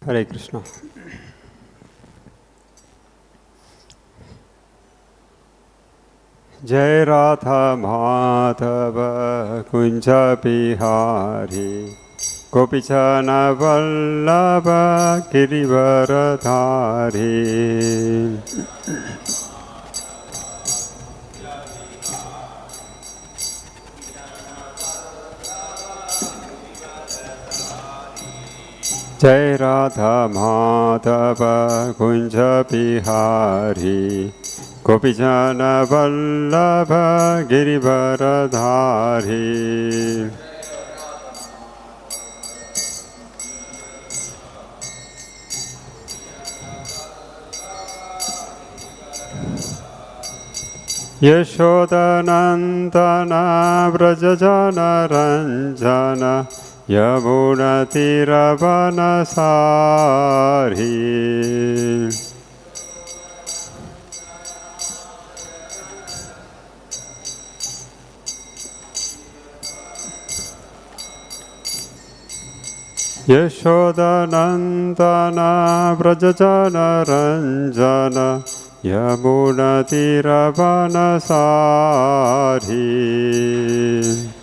Hare Krishna. Jai Radha Madhava Kunja Bihari Gopichana Vallabha Girivaradhari. Jai Radha Madhava Kunja Bihari Gopijana Vallabha Girivaradhari. Yashodanandana Vrajajana Ranjana Yamuna Tiravanasari. Yashodanandana Vrajajana Ranjana Yamuna Tiravanasari.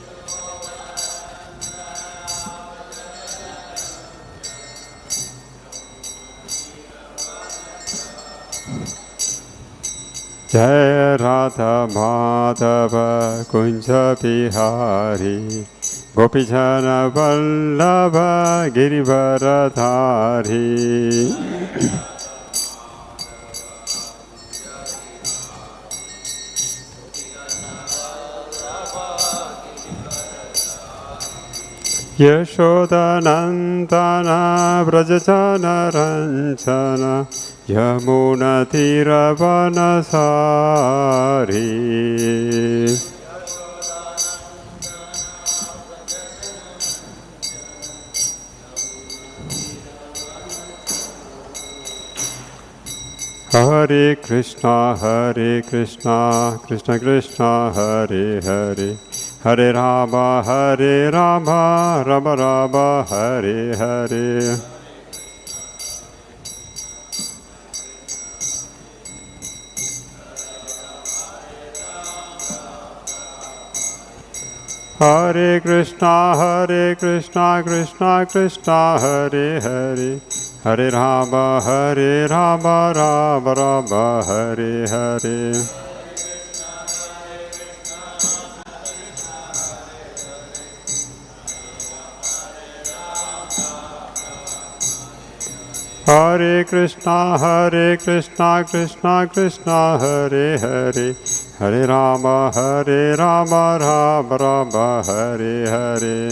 Jai Radha Madhava Kunja Bihari Gopijana Vallabha Girivaradhari. Yashodanandana Vrajajana Ranjana Yamuna Tiravanasari. Hare Krishna, Krishna Krishna, Hare Hare, Hare Rama, Rama Rama, Hare Hare. Hare Krishna, Krishna Krishna, Hare Hare, Hare Rama, Rama Rama, Hare Hare. Hare Krishna, Krishna Krishna, Hare Hare, Hare Rama, Rama Rama, Hare Hare.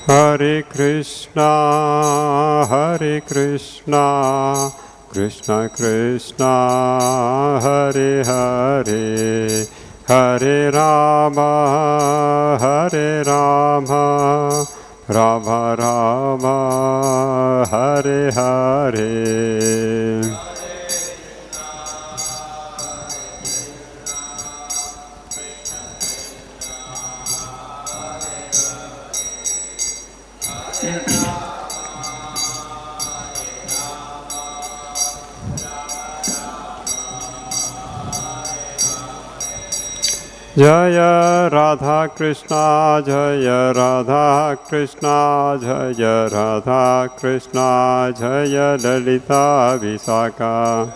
Hare Krishna, Krishna Krishna, Hare Hare, Hare Rama, Rama Rama, Hare Hare. Jaya Radha Krishna, Jaya Radha Krishna, Jaya Radha Krishna, Jaya Lalita Visakha.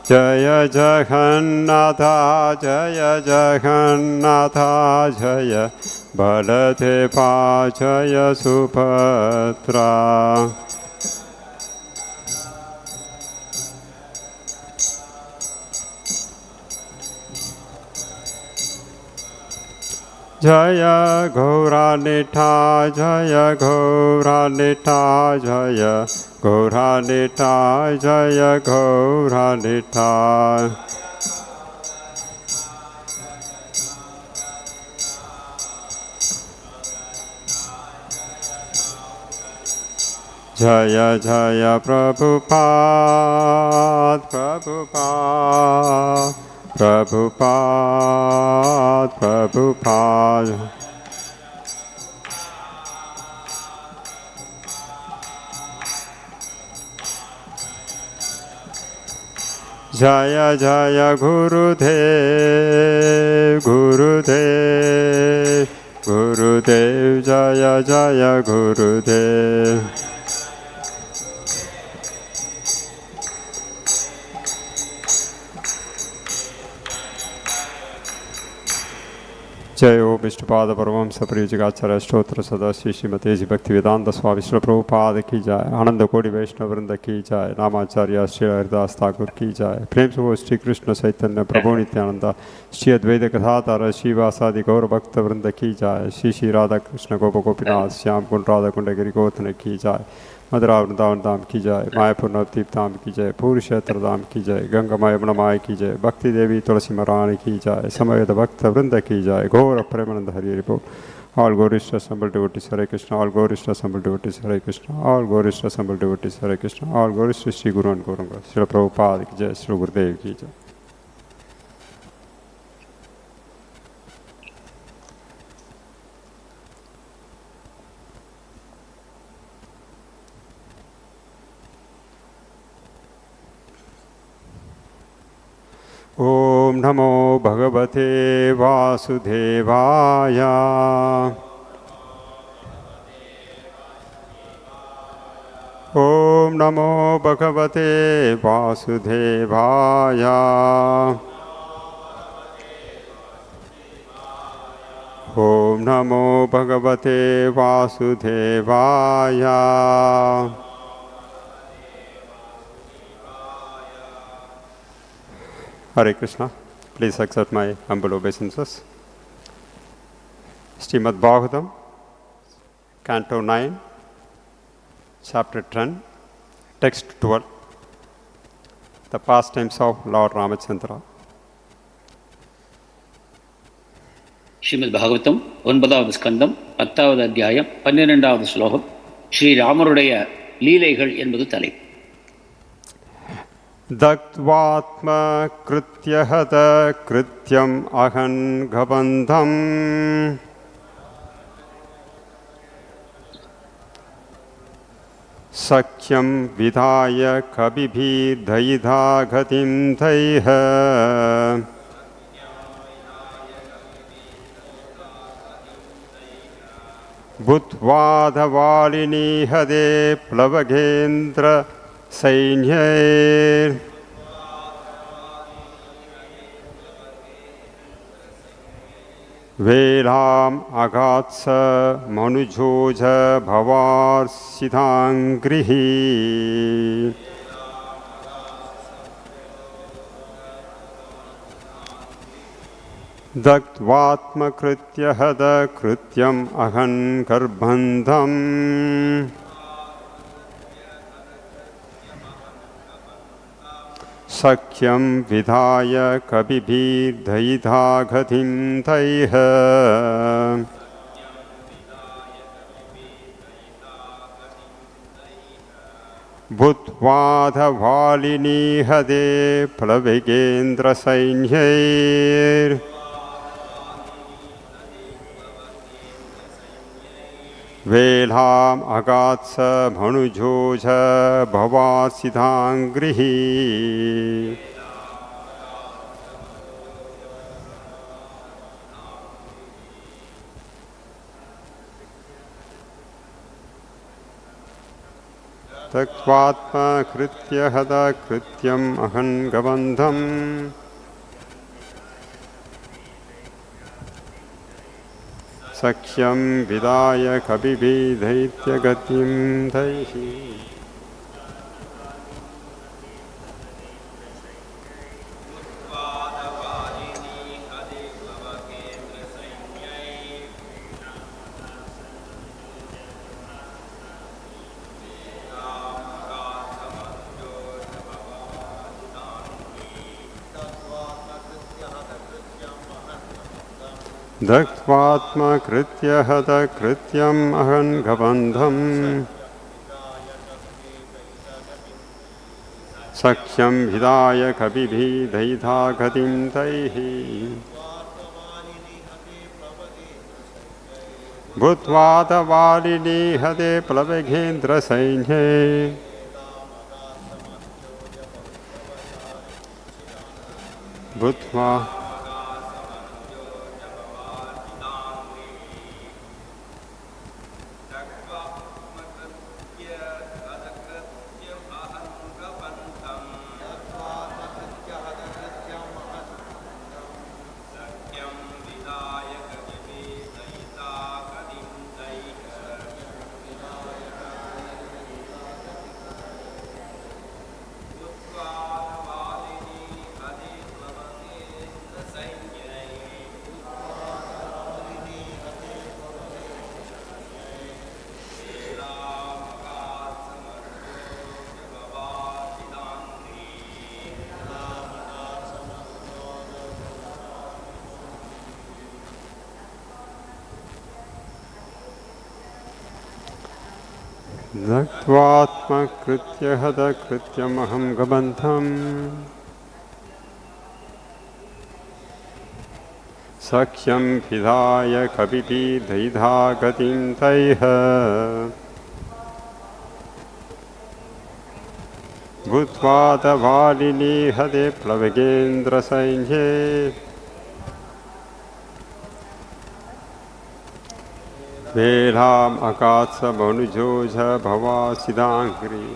Jaya Jagannatha, Jaya Jagannatha, Jaya Baladeva, Jaya Subhadra. Jaya Gauranita, Jaya Gauranita, Jaya Gauranita, Jaya Gauranita. Jaya Jaya Prabhupada, Prabhupada, Prabhupada, Prabhupada. Jaya Jaya Gurudev, Gurudev, Gurudev, Jaya Jaya Gurudev. जय ओ विष्णुपाद परमहंस परिव्राजकाचार्य स्तोत्र सदा श्री श्रीमते जी भक्ति वेदांत स्वामी श्री प्रभुपाद की जाय। आनंद कोटि वैष्णव वृंद की जाय। नामाचार्य श्री हरिदास ठाकुर की जाय। प्रेम से वो श्री कृष्ण चैतन्य प्रभु नित्यानंद श्री अद्वैत कथातार श्रीवासादि गौर भक्त वृंद की जाय। श्री श्री राधा कृष्ण गोप गोपीनाथ श्याम कुंड राधा कुंड गिरि गोवर्धन की जाय। मधुरा वृंदावन धाम की जाय। मायापुर नवदीप धाम की जय। पूरी क्षेत्र धाम की जय। गंगा माय यमुना माय की जय। भक्ति देवी तुलसी महारानी की जाय। समवेत भक्त वृंद की जाय। घोर प्रेमानंद हरि हरि बोल। All glorious assembled devotees Hare Krishna. All glorious assembled devotees Hare Krishna. All glorious assembled devotees Hare Krishna. All glorious Sri Guru and Gauranga. Srila Prabhupada ki jai. Srila Gurudev ki jai. Om Namo Bhagavate Vasudevaya. Om Namo Bhagavate Vasudevaya. Om Namo Bhagavate Vasudevaya. Hare Krishna. Please accept my humble obeisances. Srimad Bhagavatam, Canto 9, Chapter 10, Text 12. The pastimes of Lord Ramachandra. Srimad Bhagavatam 9வது ஸ்கந்தம் 10வது அத்தியாயம் 12வது ஸ்லோகம். ஸ்ரீராமருடைய லீலைகள் என்பது தலை. Daktvatma krityahata krityam ahan gabandham sakyam vidhaya kabibhi dayidha gatim daiha bhutvadhavalini hade plavagendra Sainyay Velam Agatsa Manujoja Bhavar Siddhangrihi Daktvatma Kritya Hada Krityam Ahan Garbandham Sakyam vidhaya kabibhi dayidha gatim daiha Bhutvadha valini hade plavigendra sainyayr Velam agatsa manujoja bhavasidhangrihi Taktvatma kritya hada krityam ahan gabandham Sakyam vidaya kabibhi dhaitya gatim dhaihi Daktvatma kritya hada krityam ahan gabandham सख्यं विदाय कविभिः दयिधा गतिं तैः भूत्वा तवालिनी हते प्लवगेन्द्रसैन्ये भूत्वा दत्वात्मकृत्य हतकृत्यमहं गबन्धम् सख्यं विधाय कविभिः दयिधा गतिं तैः भूत्वा तवालिनी हते प्लवगेन्द्रसैन्ये वेलाम् अकात्स मनुजोज भवासिदाङ्घ्रि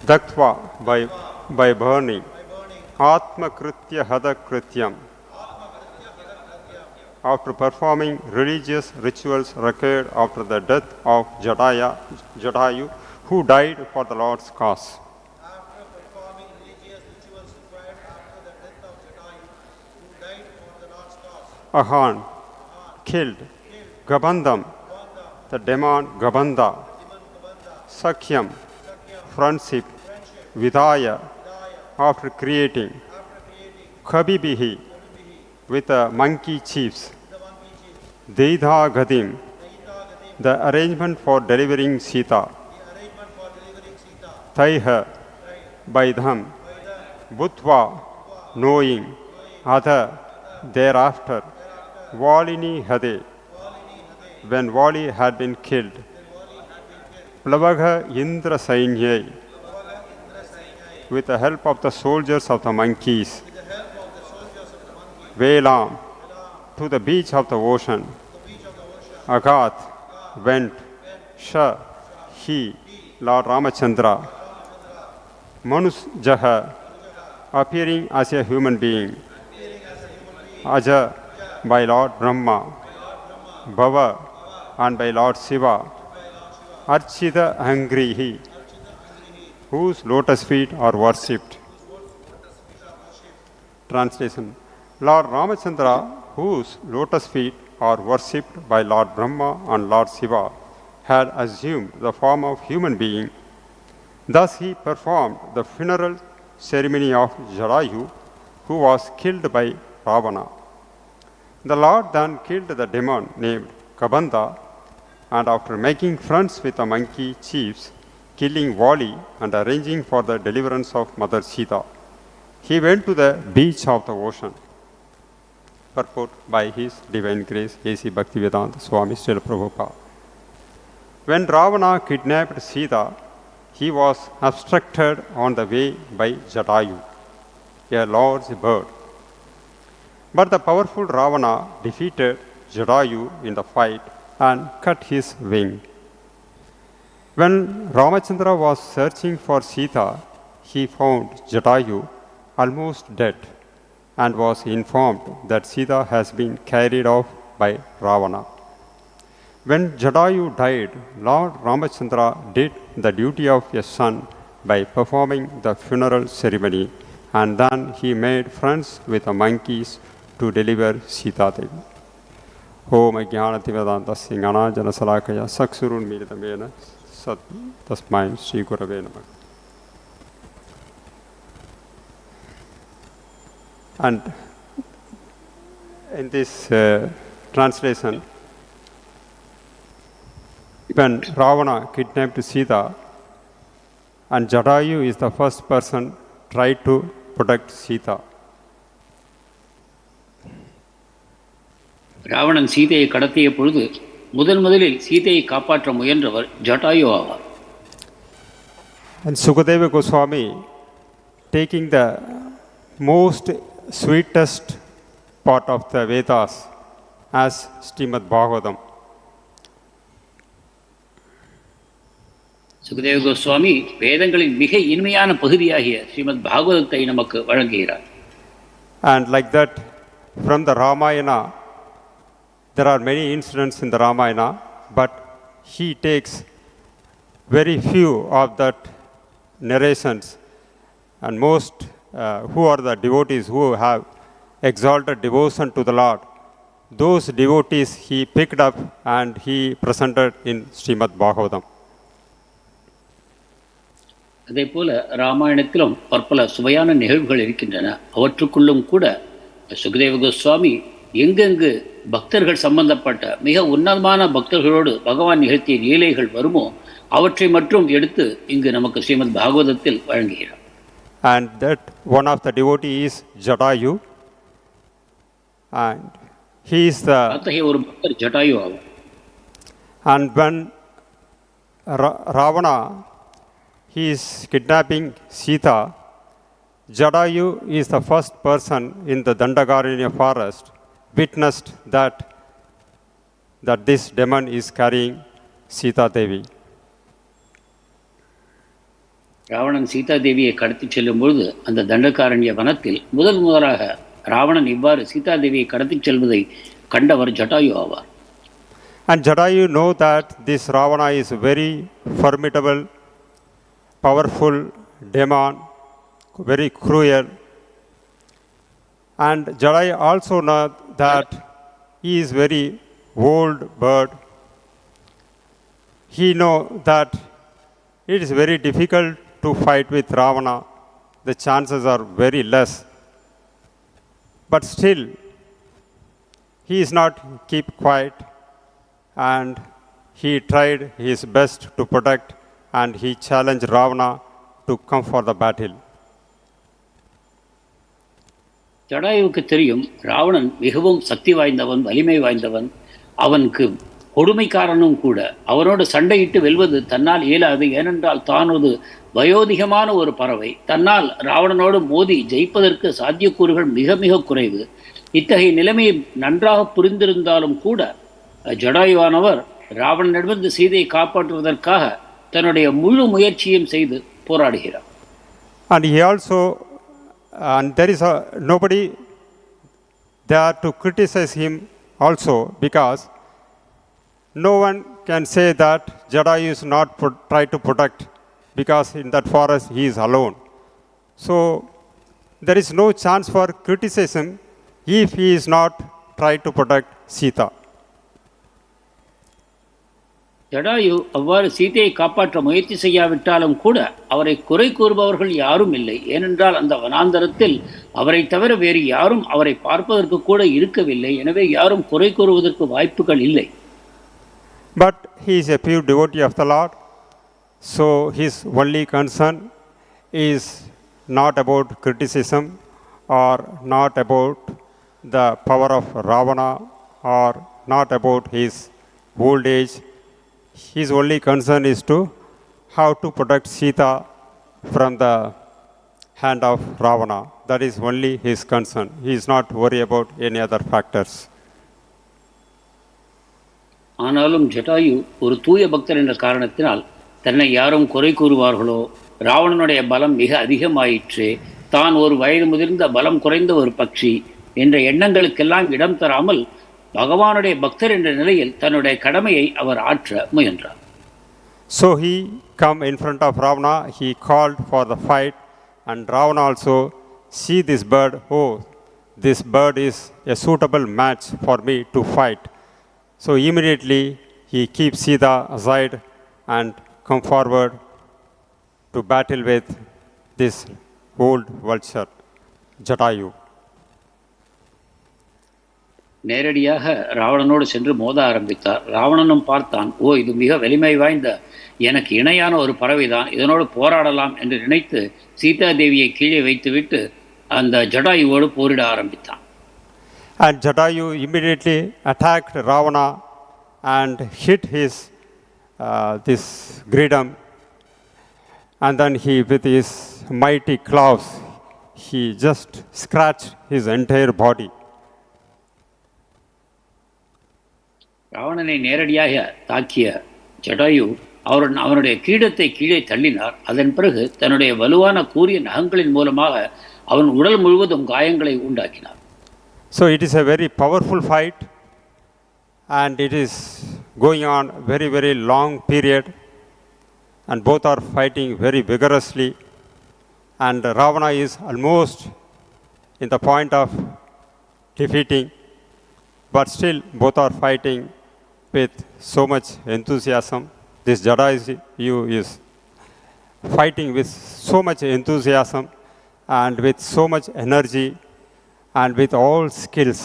दक्त्वा by burning atmakritya hadakrityam after performing religious rituals required after the death of Jadayu who died for the Lord's cause. Ahan killed Gabandam, the demon Gabanda, Sakhyam, friendship, Vidaya, after creating, Kabibihi, with the monkey chiefs, Deidha Gadim, the arrangement for delivering Sita, Taiha, by them, Bhutva, knowing, Adha, thereafter, Valini Hade, when Vali had been killed, Plavagha Indra Sainyai, with the help of the soldiers of the monkeys, Velam, to the beach of the ocean, Agat, went, Sha, he, Lord Ramachandra, Manus Jaha, appearing as a human being, Aja, by Lord Brahma, Bhava, and by Lord Shiva, Archita Angrihi, whose lotus feet are worshipped. Translation: Lord Ramachandra, whose lotus feet are worshipped by Lord Brahma and Lord Shiva, had assumed the form of human being. Thus he performed the funeral ceremony of Jadayu, who was killed by Ravana. The Lord then killed the demon named Kabanda, and after making friends with the monkey chiefs, killing Vali and arranging for the deliverance of Mother Sita, he went to the beach of the ocean. Purport by His Divine Grace, A.C. Bhaktivedanta Swami Srila Prabhupada. When Ravana kidnapped Sita, he was abstracted on the way by Jadayu, a large bird. But the powerful Ravana defeated Jadayu in the fight and cut his wing. When Ramachandra was searching for Sita, he found Jadayu almost dead and was informed that Sita has been carried off by Ravana. When Jadayu died, Lord Ramachandra did the duty of a son by performing the funeral ceremony, and then he made friends with the monkeys to deliver Sita Devi. Om Ajnanativedantasya Gnanajanashalakaya Saksurunmilitamena Sat Tasmai Sri Gurave Namah. And in this translation, when Ravana kidnapped Sita, and Jatayu is the first person tried to protect Sita. Ravanan சீதையை கடத்திய பொழுது முதலில் சீதையை காப்பாற்ற முயன்றவர் ஜட்டாயு ஆவார். And Sukadeva Goswami, taking the most sweetest part of the Vedas as Srimad Bhagavatam. Sukadeva Goswami வேதங்களின் மிக இனிமையான பகுதியாகிய ஸ்ரீமத் பாகவதத்தை நமக்கு வழங்குகிறார். And like that, from the Ramayana, there are many incidents in the Ramayana, but he takes very few of that narrations, and most who are the devotees who have exalted devotion to the Lord, those devotees he picked up and he presented in Srimad Bhagavatam. அதே போல ராமாயணத்திலும் பற்பல சுவையான நிகழ்வுகள் இருக்கின்றன. அவற்றுக்குள்ளும் கூட சுகதேவ கோஸ்வாமி எங்கெங்கு பக்தர்கள் சம்பந்தப்பட்ட மிக உன்னதமான பக்தர்களோடு பகவான் நிகழ்த்திய லீலைகள் வருமோ அவற்றை மட்டும் எடுத்து இங்கு நமக்கு ஸ்ரீமத் பாகவதத்தில் வழங்குகிறார். And that one of the devotee is Jatayu, and he is the அத்தகைய ஒரு பக்தர் ஜட்டாயு ஆவார். And when Ravana he is kidnapping Sita, Jatayu is the first person in the Dandakaranya forest witnessed that this demon is carrying Sita Devi. Ravanan Sita தேவியை கடத்தி செல்லும் பொழுது அந்த தண்டகாரண்ய வனத்தில் முதலாக ராவணன் இவ்வாறு சீதா தேவியை கடத்தி செல்வதை கண்டவர் ஜட்டாயு ஆவார். And Jatayu know that this Ravana is very formidable, powerful demon, very cruel. And Jatayu also know that he is very old bird. He know that it is very difficult to fight with Ravana. The chances are very less. But still, he is not keep quiet, and he tried his best to protect, and he challenged Ravana to come for the battle. ஜடாயுவுக்கு தெரியும் ராவணன் மிகவும் சக்தி வாய்ந்தவன், வலிமை வாய்ந்தவன், அவனுக்கு கொடுமைக்காரனும் கூட. அவனோடு சண்டையிட்டு வெல்வது தன்னால் இயலாது. ஏனென்றால் தான் ஒரு வயோதிகமான ஒரு பறவை, தன்னால் ராவணனோடு மோதி ஜெயிப்பதற்கு சாத்தியக்கூறுகள் மிக மிக குறைவு. இத்தகைய நிலைமையை நன்றாக புரிந்திருந்தாலும் கூட ஜடாயுவானவர் ராவணனிடமிருந்து சீதையை காப்பாற்றுவதற்காக தன்னுடைய முழு முயற்சியும் செய்து போராடுகிறார். And he also, and there is nobody there to criticize him also, because no one can say that Jatayu is not try to protect, because in that forest he is alone. So there is no chance for criticism if he is not try to protect Sita. Jatayu அவ்வாறு சீதையை காப்பாற்ற முயற்சி செய்யாவிட்டாலும் கூட அவரை குறை கூறுபவர்கள் யாரும் இல்லை. ஏனென்றால் அந்த வனாந்தரத்தில் அவரை தவிர வேறு யாரும் அவரை பார்ப்பதற்கு கூட இருக்கவில்லை. எனவே யாரும் குறை கூறுவதற்கு வாய்ப்புகள் இல்லை. But he is a pure devotee of the Lord, so his only concern is not about criticism or not about the power of Ravana or not about his old age. His only concern is to how to protect Sita from the hand of Ravana. That is only his concern. He is not worried about any other factors. ஆனாலும் ஜட்டாயு ஒரு தூய பக்தர் என்ற காரணத்தினால் தன்னை யாரும் குறை கூறுவார்களோ, ராவணனுடைய பலம் மிக அதிகமாயிற்று, தான் ஒரு வயது முதிர்ந்த பலம் குறைந்த ஒரு பட்சி என்ற எண்ணங்களுக்கெல்லாம் இடம் தராமல் பகவானுடைய பக்தர் என்ற நிலையில் தன்னுடைய கடமையை அவர் ஆற்ற முயன்றார். So he come in front of Ravana, he called for the fight, and Ravana also see this bird, oh, this bird is a suitable match for me to fight. So immediately he keeps Sita aside and come forward to battle with this old vulture, Jatayu. நேரடியாக ராவணனோடு சென்று மோத ஆரம்பித்தார். ராவணனும் பார்த்தான், ஓ இது மிக வலிமை வாய்ந்த எனக்கு இணையான ஒரு பறவைதான், இதனோடு போராடலாம் என்று நினைத்து சீதா தேவியை கீழே வைத்துவிட்டு அந்த ஜடாயுவோடு போரிட ஆரம்பித்தான். And Jatayu immediately attacked Ravana and hit his this gridam, and then he with his mighty claws he just scratched his entire body. ராவணனை நேரடியாக தாக்கிய ஜடாயு அவனுடைய கிரீடத்தை கீழே தள்ளினார். அதன் பிறகு தன்னுடைய வலுவான கூரிய நகங்களின் மூலமாக அவன் உடல் முழுவதும் காயங்களை உண்டாக்கினார். So it is a very powerful fight, and it is going on very, very long period, and both are fighting very vigorously, and Ravana is almost in the point of defeating, but still both are fighting with so much enthusiasm. This Jadayu is fighting with so much enthusiasm and with so much energy and with all skills.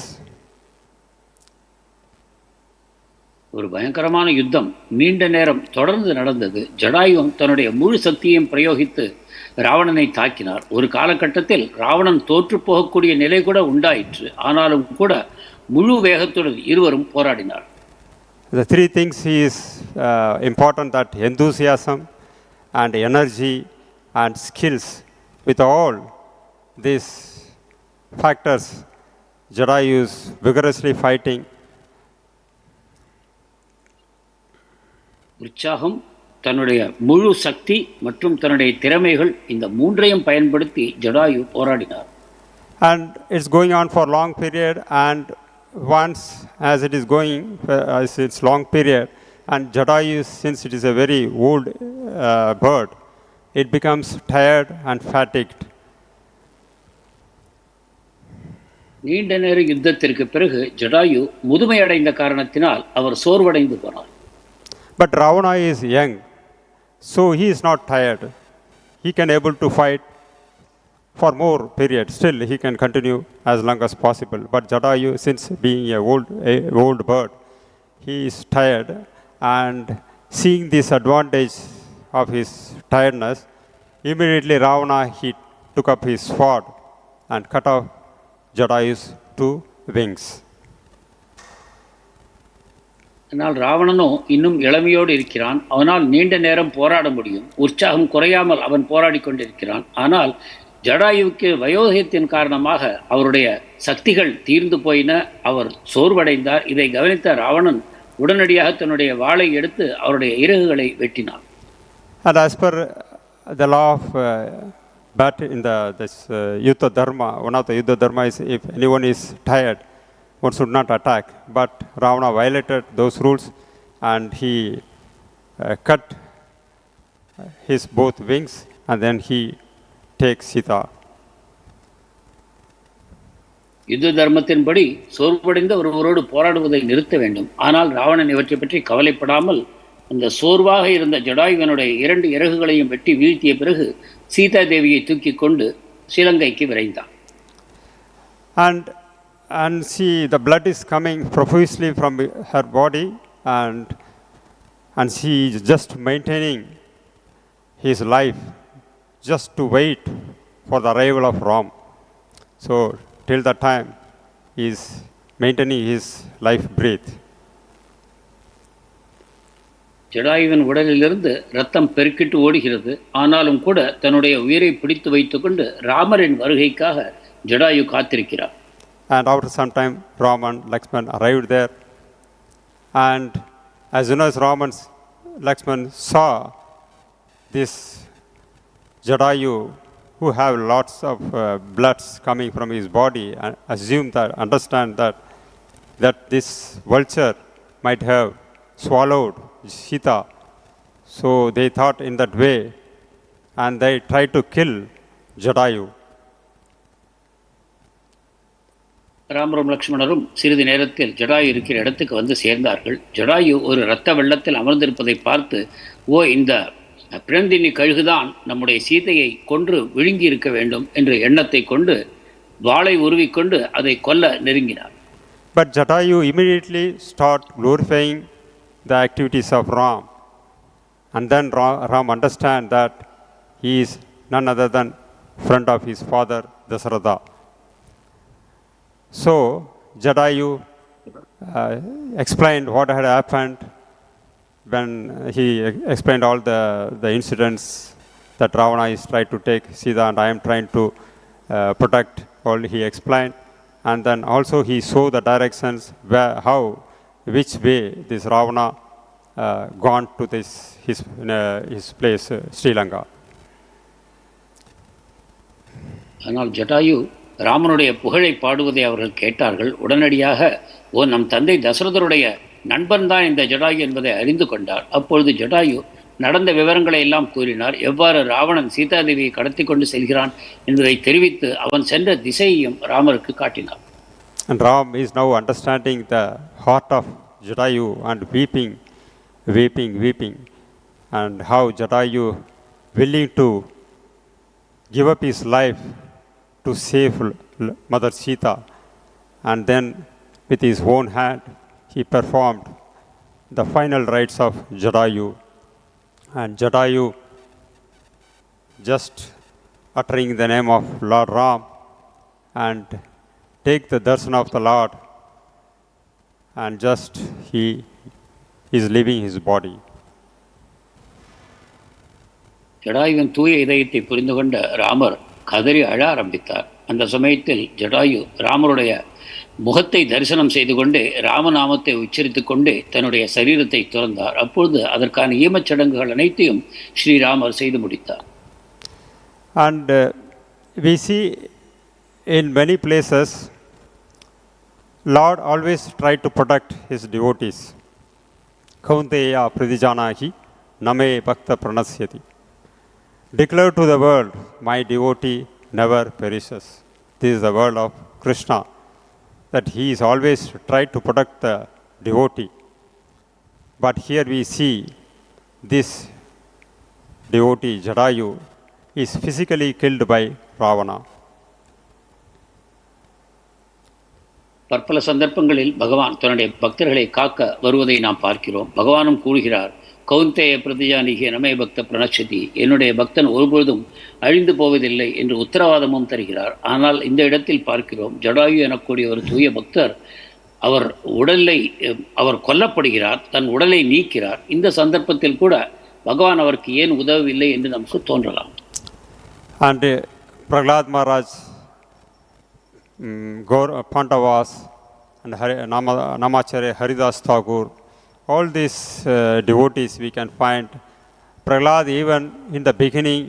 ஒரு பயங்கரமான யுத்தம் நீண்ட நேரம் தொடர்ந்து நடந்தது. ஜடாயுவும் தன்னுடைய முழு சக்தியையும் பிரயோகித்து ராவணனை தாக்கினார். ஒரு காலகட்டத்தில் ராவணன் தோற்று போகக்கூடிய நிலை கூட உண்டாயிற்று. ஆனாலும் கூட முழு வேகத்துடன் இருவரும் போராடினார். The three things is important, that enthusiasm and energy and skills. With all these factors, Jadayu is vigorously fighting. உற்சாகம், தன்னுடைய முழு சக்தி மற்றும் தன்னுடைய திறமைகள், இந்த மூன்றையும் பயன்படுத்தி ஜடாயு போராடினார். And it's going on for long period, and once as it is going as its long period, and Jadayu, since it is a very old bird, it becomes tired and fatigued. நீண்ட நேர யுத்தத்திற்கு பிறகு ஜடாயு முதுமையடைந்த காரணத்தினால் அவர் சோர்வடைந்து போனார். But Ravana is young, so he is not tired. He can able to fight for more period. Still he can continue as long as possible. But Jadayu, since being a old bird, he is tired, and seeing this advantage of his tiredness, immediately Ravana, he took up his sword and cut off Jadayu's two wings. ஆனால் ராவணனோ இன்னும் இளமையோடு இருக்கிறான். அவனால் நீண்ட நேரம் போராட முடியும். உற்சாகம் குறையாமல் அவன் போராடி கொண்டிருக்கிறான். ஆனால் ஜடாயுவுக்கு வயோதிகத்தின் காரணமாக அவருடைய சக்திகள் தீர்ந்து போயின. அவர் சோர்வடைந்தார். இதை கவனித்த ராவணன் உடனடியாக தன்னுடைய வாளை எடுத்து அவருடைய இறகுகளை வெட்டினான். And as per the law of but in this Yuddha Dharma, one of the Yuddha Dharma is, if anyone is tired, one should not attack. But Ravana violated those rules, and he cut his both wings, and then he takes Sita. யுத்த தர்மத்தின்படி சோர்வடைந்த ஒருவரோடு போராடுவதை நிறுத்த வேண்டும். ஆனால் ராவணன் இவற்றை பற்றி கவலைப்படாமல் அந்த சோர்வாக இருந்த ஜடாயுவனுடைய 2 இறகுகளையும் வெட்டி வீழ்த்திய பிறகு சீதா தேவியை தூக்கி கொண்டு ஸ்ரீலங்கைக்கு விரைந்தான். And see, the blood is coming profusely from her body, and she is just maintaining his life, just to wait for the arrival of Ram. So till that time he is maintaining his life breath. ஜடாயுவின் உடலிலிருந்து ரத்தம் பெருக்கிட்டு ஓடுகிறது. ஆனாலும் கூட தன்னுடைய உயிரை பிடித்து வைத்துக்கொண்டு ராமரின் வருகைக்காக ஜடாயு காத்திருக்கிறார். And after some time, Ram and Lakshman arrived there, and as soon as Ram and Lakshman saw this Jadayu, who have lots of bloods coming from his body, and understand that this vulture might have swallowed Sita. So they thought in that way, and they tried to kill Jadayu. ராமரும் லக்ஷ்மணரும் சிறிது நேரத்தில் ஜடாயு இருக்கிற இடத்துக்கு வந்து சேர்ந்தார்கள். ஜடாயு ஒரு இரத்த வெள்ளத்தில் அமர்ந்திருப்பதை பார்த்து, ஓ இந்த பிரந்தினி கழுகுதான் நம்முடைய சீதையை கொன்று விழுங்கி இருக்க வேண்டும் என்ற எண்ணத்தை கொண்டு வாளை உருவிக்கொண்டு அதை கொல்ல நெருங்கினார். But Jatayu immediately start glorifying the activities of Ram. And then Ram understand that he is none other than friend of his father Dasharatha. So Jatayu explained what had happened when he explained all the incidents that Ravana is trying to take Sita and I am trying to protect. All he explained, and then also he showed the directions which way this Ravana gone to his place Sri Lanka. ஆனால் ஜட்டாயு ராமனுடைய புகழை பாடுவதை அவர்கள் கேட்டார்கள். உடனடியாக நம் தந்தை தசரதருடைய நண்பன் தான் இந்த ஜடாயு என்பதை அறிந்து கொண்டார். அப்பொழுது ஜடாயு நடந்த விவரங்களை எல்லாம் கூறினார். எவ்வாறு ராவணன் சீதாதேவியை கடத்தி கொண்டு செல்கிறான் என்பதை தெரிவித்து அவன் சென்ற திசையையும் ராமருக்கு காட்டினார். And Ram is now understanding the heart of Jatayu and weeping, and how Jatayu willing to give up his life to save Mother Sita, and then with his own hand he performed the final rites of Jatayu. And Jatayu just uttering the name of Lord Ram and take the darshan of the Lord, and just he is leaving his body. ஜடாயுவின் தூய இதயத்தை புரிந்து கொண்ட ராமர் கதறி அழ ஆரம்பித்தார். அந்த சமயத்தில் ஜடாயு ராமருடைய முகத்தை தரிசனம் செய்து கொண்டே ராமநாமத்தை உச்சரித்துக் கொண்டே தன்னுடைய சரீரத்தை துறந்தார். அப்பொழுது அதற்கான ஈமச்சடங்குகள் அனைத்தையும் ஸ்ரீராமர் செய்து முடித்தார். And we see in many places Lord always tried to protect his devotees. Kaunteya pradijanahi name bhakta pranasyati. Declare to the world, my devotee never perishes. This is the word of Krishna, that he is always tried to protect the devotee. But here we see this devotee Jatayu is physically killed by Ravana. பற்பல சந்தர்ப்பங்களில் பகவான் தன்னுடைய பக்தர்களை காக்க வருவதை நாம் பார்க்கிறோம். பகவானும் கூறுகிறார், கௌந்தேய பிரதிஜானிகிய நமே பக்த பிரணச்சதி, என்னுடைய பக்தன் ஒருபொழுதும் அழிந்து போவதில்லை என்று உத்தரவாதமும் தருகிறார். ஆனால் இந்த இடத்தில் பார்க்கிறோம், ஜடாயு எனக்கூடிய ஒரு தூய பக்தர் அவர் கொல்லப்படுகிறார், தன் உடலை நீக்கிறார். இந்த சந்தர்ப்பத்தில் கூட பகவான் அவருக்கு ஏன் உதவவில்லை என்று நமக்கு தோன்றலாம். And Prahlad Maharaj, Pandavas, and Namacharya Haridas Thakur, all these devotees we can find. Prahlad, even in the beginning,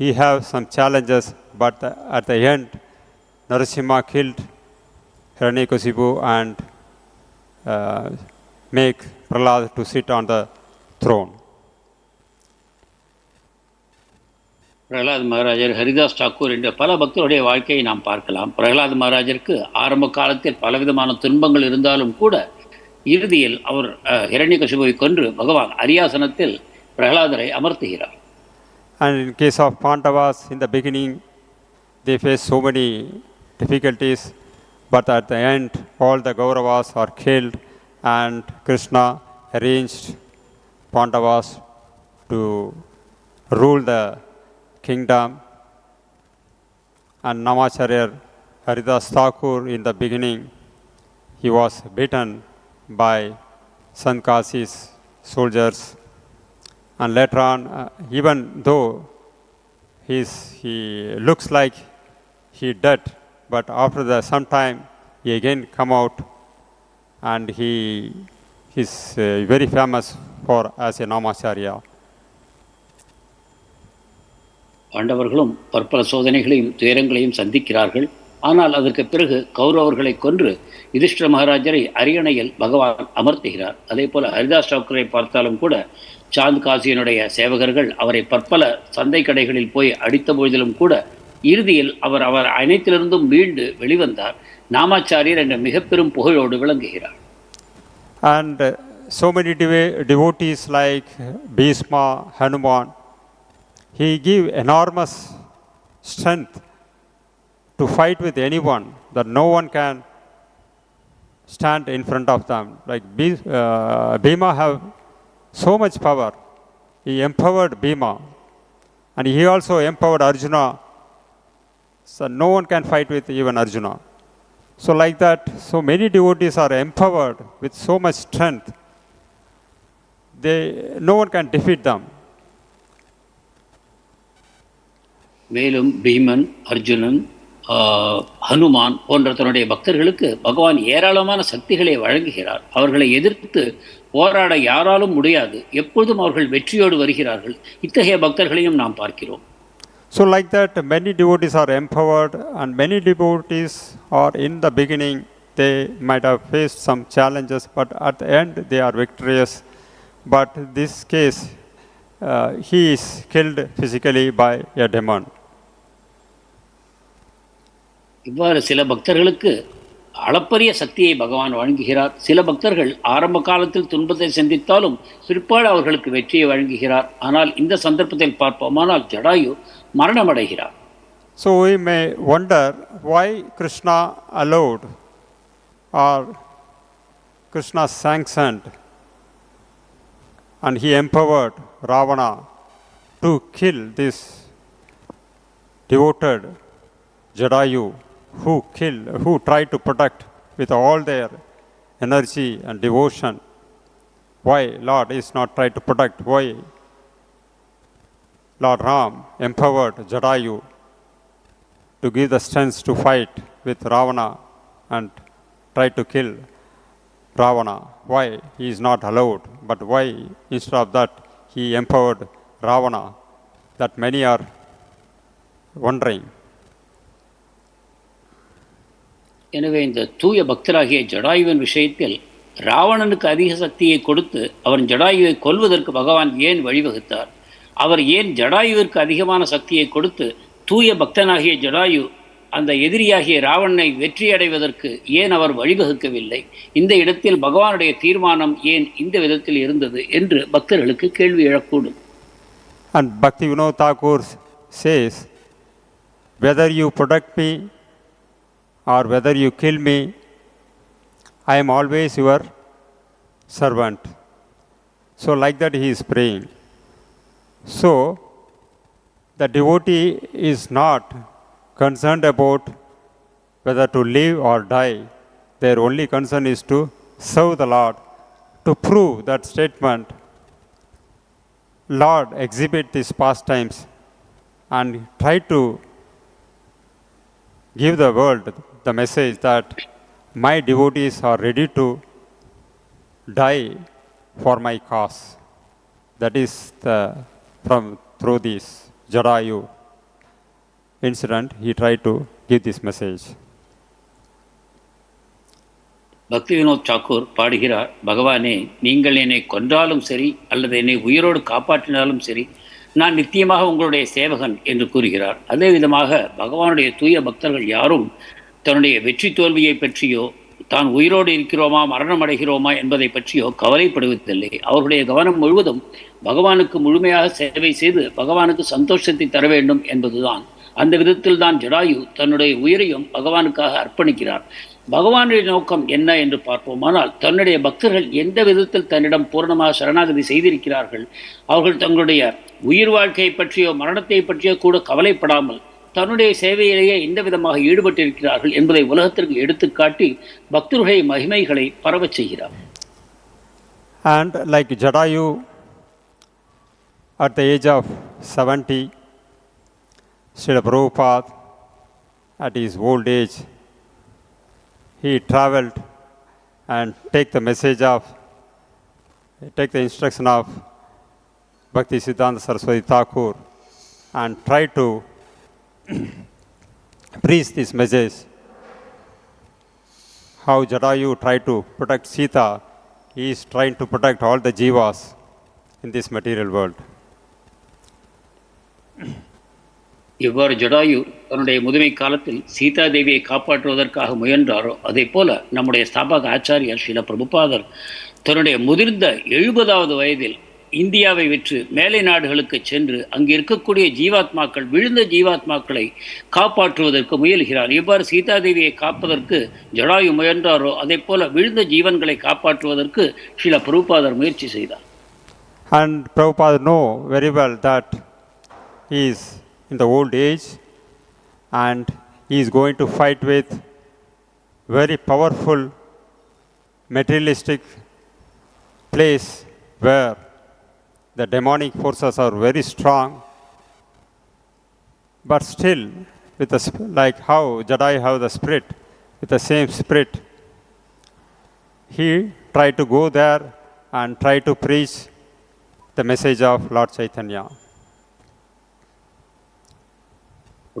he have some challenges, but at the end, Narasimha killed Hiranyakasipu and make Prahlad to sit on the throne. Pralhad மகாராஜர், Haridas Thakur என்ற பல பக்தருடைய வாழ்க்கையை நாம் பார்க்கலாம். பிரகலாத் மகாராஜருக்கு ஆரம்ப காலத்தில் பலவிதமான துன்பங்கள் இருந்தாலும் கூட இறுதியில் அவர் ஹிரண்யகசிபுவை கொன்று பகவான் அரியாசனத்தில் பிரகலாதரை அமர்த்துகிறார். And in case of Pandavas, in the beginning, they face so many difficulties, but at the end, all the Kauravas are killed, and Krishna arranged Pandavas to rule the kingdom. And Namacharya Haridas Thakur, in the beginning, he was beaten by Sankasi's soldiers, and later on, even though he looks like he dead, but after some time he again come out, and he is very famous as a Namacharya. பாண்டவர்களும் பற்பல சோதனைகளையும் துயரங்களையும் சந்திக்கிறார்கள். ஆனால் அதற்கு பிறகு கௌரவர்களை கொன்று யுதிஷ்டிர மகாராஜரை அரியணையில் பகவான் அமர்த்துகிறார். அதே போல ஹரிதாஸ் தாக்கூரை பார்த்தாலும் கூட சாந்த் காசியனுடைய சேவகர்கள் அவரை பற்பல சந்தை கடைகளில் போய் அடித்த பொழுதிலும் கூட இறுதியில் அவர் அனைத்திலிருந்தும் மீண்டு வெளிவந்தார். நாமாச்சாரியர் என்ற மிக பெரும் புகழோடு விளங்குகிறார். And so many devotees like Bhishma, Hanuman, he give enormous strength to fight with anyone, that no one can stand in front of them. Like Bhima have so much power. He empowered Bhima, and he also empowered Arjuna. So no one can fight with even Arjuna. So like that, so many devotees are empowered with so much strength. No one can defeat them. மேலும் பீமன், அர்ஜுனன், ஹனுமான் போன்ற தன்னுடைய பக்தர்களுக்கு பகவான் ஏராளமான சக்திகளை வழங்குகிறார். அவர்களை எதிர்த்து போராட யாராலும் முடியாது. எப்பொழுதும் அவர்கள் வெற்றியோடு வருகிறார்கள். இத்தகைய பக்தர்களையும் நாம் பார்க்கிறோம். So like that, many devotees are empowered, and many devotees are in the beginning, they might have faced some challenges, but at the end they are victorious. But this case, he is killed physically by a demon. இவ்வாறு சில பக்தர்களுக்கு அளப்பரிய சக்தியை பகவான் வழங்குகிறார். சில பக்தர்கள் ஆரம்ப காலத்தில் துன்பத்தை சந்தித்தாலும் பிற்பாடு அவர்களுக்கு வெற்றியை வழங்குகிறார். ஆனால் இந்த சந்தர்ப்பத்தில் பார்ப்போமானால் Jatayu மரணமடைகிறார். So we may wonder why Krishna allowed or Krishna sanctioned and he empowered Ravana to kill this devoted Jadayu who tried to protect with all their energy and devotion. Why Lord is not trying to protect? Why Lord Ram empowered Jadayu to give the strength to fight with Ravana and try to kill Ravana? Why he is not allowed? But why instead of that he empowered Ravana? That many are wondering. எனவே இந்த தூய பக்தராகிய ஜடாயுவின் விஷயத்தில் ராவணனுக்கு அதிக சக்தியை கொடுத்து அவன் ஜடாயுவை கொல்வதற்கு பகவான் ஏன் வழிவகுத்தார்? அவர் ஏன் ஜடாயுவிற்கு அதிகமான சக்தியை கொடுத்து தூய பக்தனாகிய ஜடாயு அந்த எதிரியாகிய ராவணனை வெற்றி அடைவதற்கு ஏன் அவர் வழிவகுக்கவில்லை? இந்த இடத்தில் பகவானுடைய தீர்மானம் ஏன் இந்த விதத்தில் இருந்தது என்று பக்தர்களுக்கு கேள்வி எழக்கூடும். And Bhakti Vinod Thakur says, whether you protect me or whether you kill me, I am always your servant. So like that he is praying. So the devotee is not concerned about whether to live or die. Their only concern is to serve the Lord. To prove that statement, Lord exhibit these pastimes and try to give the world the message that my devotees are ready to die for my cause. That is through this Jadayu incident, he tried to give this message. பக்தி வினோத் தாக்கூர் பாடுகிறார், பகவானே, நீங்கள் என்னை கொன்றாலும் சரி அல்லது என்னை உயிரோடு காப்பாற்றினாலும் சரி, நான் நித்தியமாக உங்களுடைய சேவகன் என்று கூறுகிறார். அதே விதமாக பகவானுடைய தூய பக்தர்கள் யாரும் தன்னுடைய வெற்றி தோல்வியை பற்றியோ தான் உயிரோடு இருக்கிறோமா மரணம் அடைகிறோமா என்பதை பற்றியோ கவலைப்படுவதில்லை. அவர்களுடைய கவனம் முழுவதும் பகவானுக்கு முழுமையாக சேவை செய்து பகவானுக்கு சந்தோஷத்தை தர வேண்டும் என்பதுதான். அந்த விதத்தில் தான் ஜடாயு தன்னுடைய உயிரையும் பகவானுக்காக அர்ப்பணிக்கிறார். பகவானுடைய நோக்கம் என்ன என்று பார்ப்போமானால், தன்னுடைய பக்தர்கள் எந்த விதத்தில் தன்னிடம் பூர்ணமாக சரணாகதி செய்திருக்கிறார்கள், அவர்கள் தங்களுடைய உயிர் வாழ்க்கையை பற்றியோ மரணத்தை பற்றியோ கூட கவலைப்படாமல் தன்னுடைய சேவையிலேயே இந்த விதமாக ஈடுபட்டிருக்கிறார்கள் என்பதை உலகத்திற்கு எடுத்துக்காட்டி பக்தர்களுடைய மகிமைகளை பரவச் செய்கிறார். And like Jadayu, at the age of 70, Srila Prabhupada, at his old age, he traveled and take the instruction of Bhakti Siddhanta Saraswati Thakur and try to preach this message. How Jadayu tried to protect Sita, he is trying to protect all the jivas in this material world. எவ்வாறு ஜடாயு தன்னுடைய முதுமை காலத்தில் சீதா தேவியை காப்பாற்றுவதற்காக முயன்றாரோ, அதே போல நம்முடைய ஸ்தாபக ஆச்சாரியர் ஸ்ரீல பிரபுபாதர் தன்னுடைய முதிர்ந்த 70வது வயதில் இந்தியாவை விற்று மேலை நாடுகளுக்கு சென்று அங்கு இருக்கக்கூடிய ஜீவாத்மாக்கள், விழுந்த ஜீவாத்மாக்களை காப்பாற்றுவதற்கு முயல்கிறார். எவ்வாறு சீதாதேவியை காப்பதற்கு ஜடாயு முயன்றாரோ அதே போல விழுந்த ஜீவன்களை காப்பாற்றுவதற்கு ஸ்ரீல பிரபுபாதர் முயற்சி செய்தார். And Prabhupada know very well that he is in the old age and he is going to fight with very powerful materialistic place where the demonic forces are very strong, but still with the like how Jadai have the spirit, with the same spirit he tried to go there and try to preach the message of Lord Chaitanya.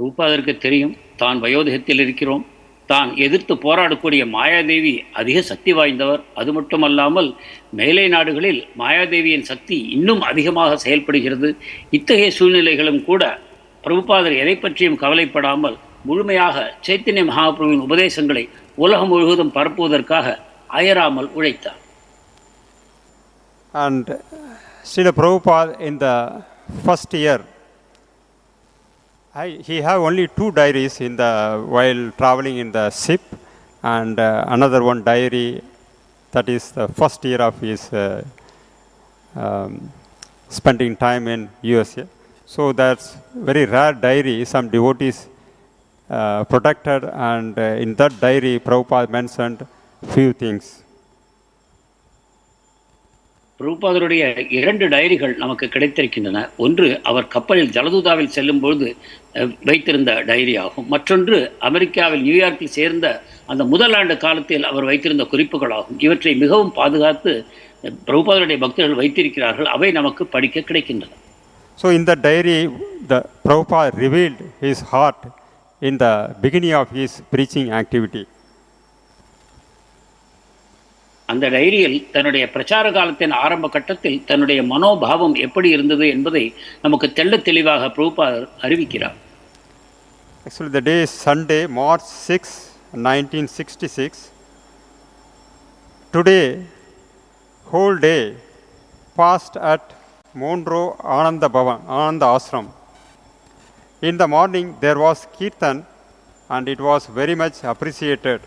ரூபாதருக்கு தெரியும் தான் வயோதிகத்தில் இருக்கிறோம், தான் எதிர்த்து போராடக்கூடிய மாயாதேவி அதிக சக்தி வாய்ந்தவர். அது மட்டுமல்லாமல் மேலை நாடுகளில் மாயாதேவியின் சக்தி இன்னும் அதிகமாக செயல்படுகிறது. இத்தகைய சூழ்நிலைகளும் கூட பிரபுபாதர் எதை பற்றியும் கவலைப்படாமல் முழுமையாக சைத்தன்ய மகாபிரபுவின் உபதேசங்களை உலகம் முழுவதும் பரப்புவதற்காக அயராமல் உழைத்தார். And Srila Prabhupada in the first year, he have only 2 diaries in the while traveling in the ship, and another one diary, that is the first year of his spending time in USA. So that's very rare diary. Some devotees protected, and in that diary Prabhupada mentioned few things. பிரபுபாதருடைய 2 டைரிகள் நமக்கு கிடைத்திருக்கின்றன. ஒன்று அவர் கப்பலில் ஜலதூதாவில் செல்லும் பொழுது வைத்திருந்த diary ஆகும். மற்றொன்று அமெரிக்காவில் நியூயார்க்கில் சேர்ந்த அந்த முதல் ஆண்டு காலத்தில் அவர் வைத்திருந்த குறிப்புகளாகும். இவற்றை மிகவும் பாதுகாத்து பிரபுபாதருடைய பக்தர்கள் வைத்திருக்கிறார்கள். அவை நமக்கு படிக்க கிடைக்கின்றன. So in the diary, the Prabhupada revealed his heart in the beginning of his preaching activity. அந்த டைரியில் தன்னுடைய பிரச்சார காலத்தின் ஆரம்ப கட்டத்தில் தன்னுடைய மனோபாவம் எப்படி இருந்தது என்பதை நமக்கு தெள்ள தெளிவாக பிரபுபாதர் அறிவிக்கிறார். Actually the day is Sunday, March 6, 1966. Today whole day passed at Monroe Ananda Bhavan, Ananda Ashram. In the morning there was Kirtan and it was very much appreciated.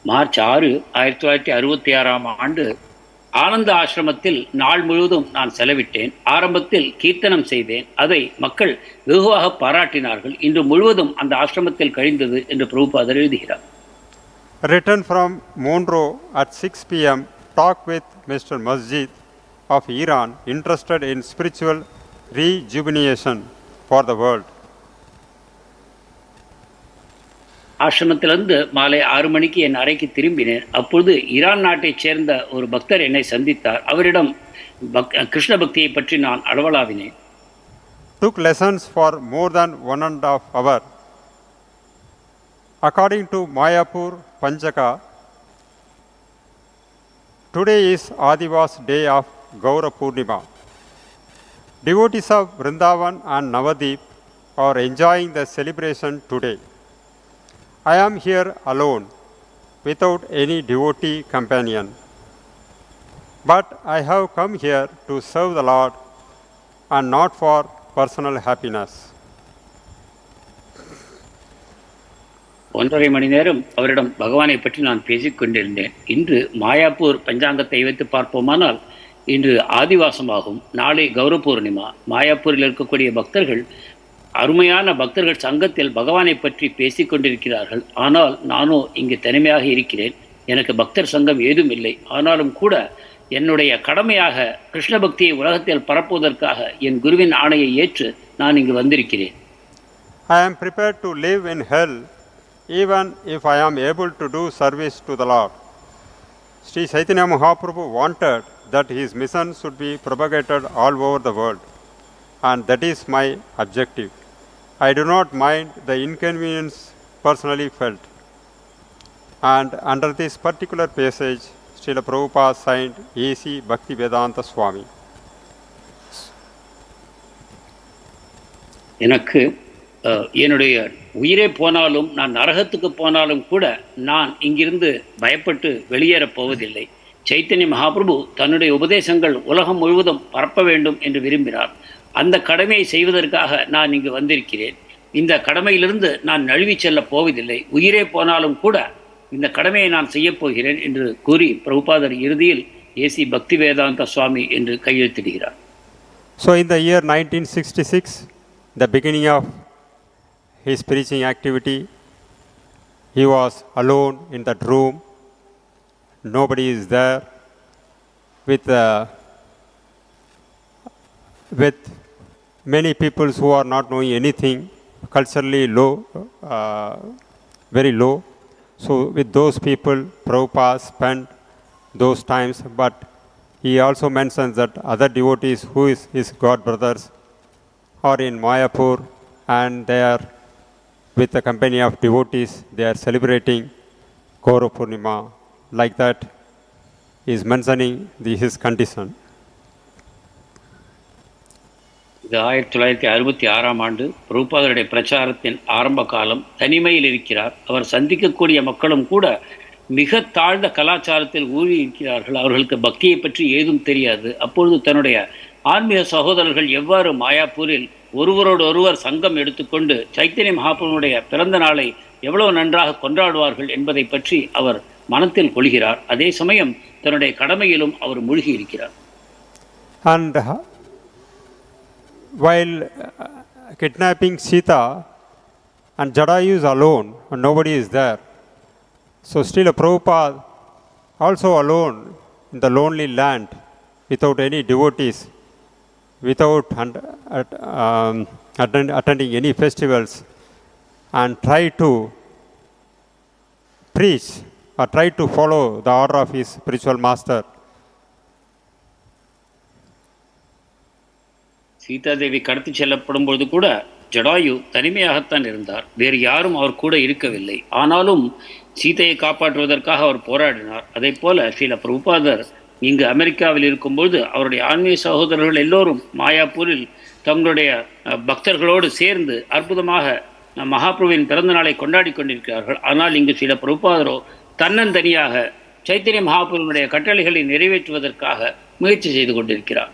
March 6, 1966 ஆண்டு ஆனந்த ஆசிரமத்தில் நாள் முழுவதும் நான் செலவிட்டேன். ஆரம்பத்தில் கீர்த்தனம் செய்தேன். அதை மக்கள் வெகுவாக பாராட்டினார்கள். இன்று முழுவதும் அந்த ஆசிரமத்தில் கழிந்தது என்று பிரபுபாதர் எழுதுகிறார். Written from Monroe at 6 p.m. talk with Mr. Masjid of Iran interested in spiritual rejuvenation for the world. ஆசிரமத்திலிருந்து மாலை 6 மணிக்கு என் அறைக்கு திரும்பினேன். அப்பொழுது ஈரான் நாட்டைச் சேர்ந்த ஒரு பக்தர் என்னை சந்தித்தார். அவரிடம் கிருஷ்ண பக்தியை பற்றி நான் அளவலாவினேன். Took lessons for more than 1.5 hours. According to Mayapur Panchaka, today is Adivas day of Gaura Purnima. Devotees of Vrindavan and Navadip are enjoying the celebration today. I am here alone, without any devotee companion. But I have come here to serve the Lord and not for personal happiness. 1.5 மணி நேரம் அவரிடம் பகவானை பற்றி நான் பேசிக் கொண்டிருந்தேன். இன்று மாயாப்பூர் பஞ்சாங்கத்தை வைத்து பார்ப்போமானால் இன்று ஆதிவாசமாகும். நாளை கௌர பூர்ணிமா. மாயாப்பூரில் இருக்கக்கூடிய பக்தர்கள் அருமையான பக்தர்கள் சங்கத்தில் பகவானை பற்றி பேசிக் கொண்டிருக்கிறார்கள். ஆனால் நானோ இங்கு தனிமையாக இருக்கிறேன். எனக்கு பக்தர் சங்கம் ஏதும் இல்லை. ஆனாலும் கூட என்னுடைய கடமையாக கிருஷ்ண பக்தியை உலகத்தில் பரப்புவதற்காக என் குருவின் ஆணையை ஏற்று நான் இங்கு வந்திருக்கிறேன். I am prepared to live in hell even if I am able to do service to the Lord. Sri Chaitanya Mahaprabhu wanted that his mission should be propagated all over the world, and that is my objective. I do not mind the inconvenience personally felt. And under this particular passage, Srila Prabhupada signed A.C. Bhaktivedanta Swami. எனக்கு என்னுடைய உயிரே போனாலும் நான் நரகத்துக்கு போனாலும் கூட நான் இங்கிருந்து பயப்பட்டு வெளியேறப் போவதில்லை. சைத்தன்ய மகாபிரபு தன்னுடைய உபதேசங்கள் உலகம் முழுவதும் பரப்ப வேண்டும் என்று விரும்பினார். அந்த கடமையை செய்வதற்காக நான் இங்கு வந்திருக்கிறேன். இந்த கடமையிலிருந்து நான் நழுவி செல்ல போவதில்லை. உயிரே போனாலும் கூட இந்த கடமையை நான் செய்யப் போகிறேன் என்று கூறி பிரபுபாதர் இறுதியில் ஏசி பக்தி வேதாந்த சுவாமி என்று கையெழுத்திடுகிறார். So in the year 1966, the beginning of his preaching activity, he was alone in that room. Nobody is there, with many people who are not knowing anything, culturally low, very low. So with those people, Prabhupada spent those times, but he also mentions that other devotees who is his god brothers are in Mayapur, and they are with the company of devotees, they are celebrating Gaura Purnima. Like that, he is mentioning his condition. இது 1966ஆம் ஆண்டு பிரபுபாதருடைய பிரச்சாரத்தின் ஆரம்ப காலம். தனிமையில் இருக்கிறார். அவர் சந்திக்கக்கூடிய மக்களும் கூட மிக தாழ்ந்த கலாச்சாரத்தில் ஊறி இருக்கிறார்கள். அவர்களுக்கு பக்தியை பற்றி ஏதும் தெரியாது. அப்பொழுது தன்னுடைய ஆன்மீக சகோதரர்கள் எவ்வாறு மாயாப்பூரில் ஒருவரோடு ஒருவர் சங்கம் எடுத்துக்கொண்டு சைத்தன்ய மகாபிரபுவுடைய பிறந்த நாளை எவ்வளவு நன்றாக கொண்டாடுவார்கள் என்பதை பற்றி அவர் மனத்தில் கொள்கிறார். அதே சமயம் தன்னுடைய கடமையிலும் அவர் மூழ்கி இருக்கிறார். And while kidnapping Sita, and Jadayu is alone and nobody is there. So still Prabhupada also alone in the lonely land without any devotees, without attending any festivals, and try to preach or try to follow the order of his spiritual master. Sita Devi கடத்தி செல்லப்படும் பொழுது கூட ஜடாயு தனிமையாகத்தான் இருந்தார். வேறு யாரும் அவர் கூட இருக்கவில்லை. ஆனாலும் சீதையை காப்பாற்றுவதற்காக அவர் போராடினார். அதே போல ஸ்ரீல பிரபுபாதர் இங்கு அமெரிக்காவில் இருக்கும்போது அவருடைய ஆன்மீக சகோதரர்கள் எல்லோரும் மாயாப்பூரில் தங்களுடைய பக்தர்களோடு சேர்ந்து அற்புதமாக மகாபிரபுவின் பிறந்த நாளை கொண்டாடி கொண்டிருக்கிறார்கள். ஆனால் இங்கு ஸ்ரீல பிரபுபாதரோ தன்னந்தனியாக சைத்தன்ய மகாபிரபுவினுடைய கட்டளைகளை நிறைவேற்றுவதற்காக முயற்சி செய்து கொண்டிருக்கிறார்.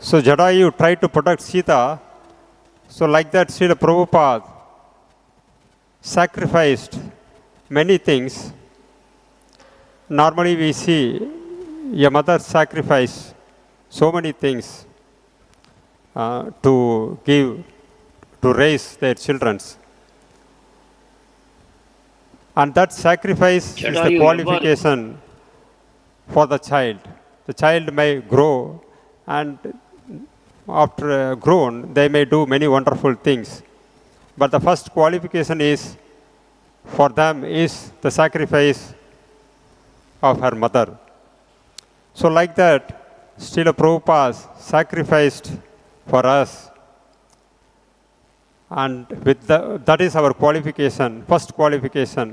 So Jadayu tried to protect Sita. So like that, Srila Prabhupada sacrificed many things. Normally we see a mother sacrifice so many things to raise their children. And that sacrifice is the qualification for the child. The child may grow, and after grown, they may do many wonderful things. But the first qualification is for them is the sacrifice of her mother. So like that, Srila Prabhupada sacrificed for us. And that is our qualification, first qualification.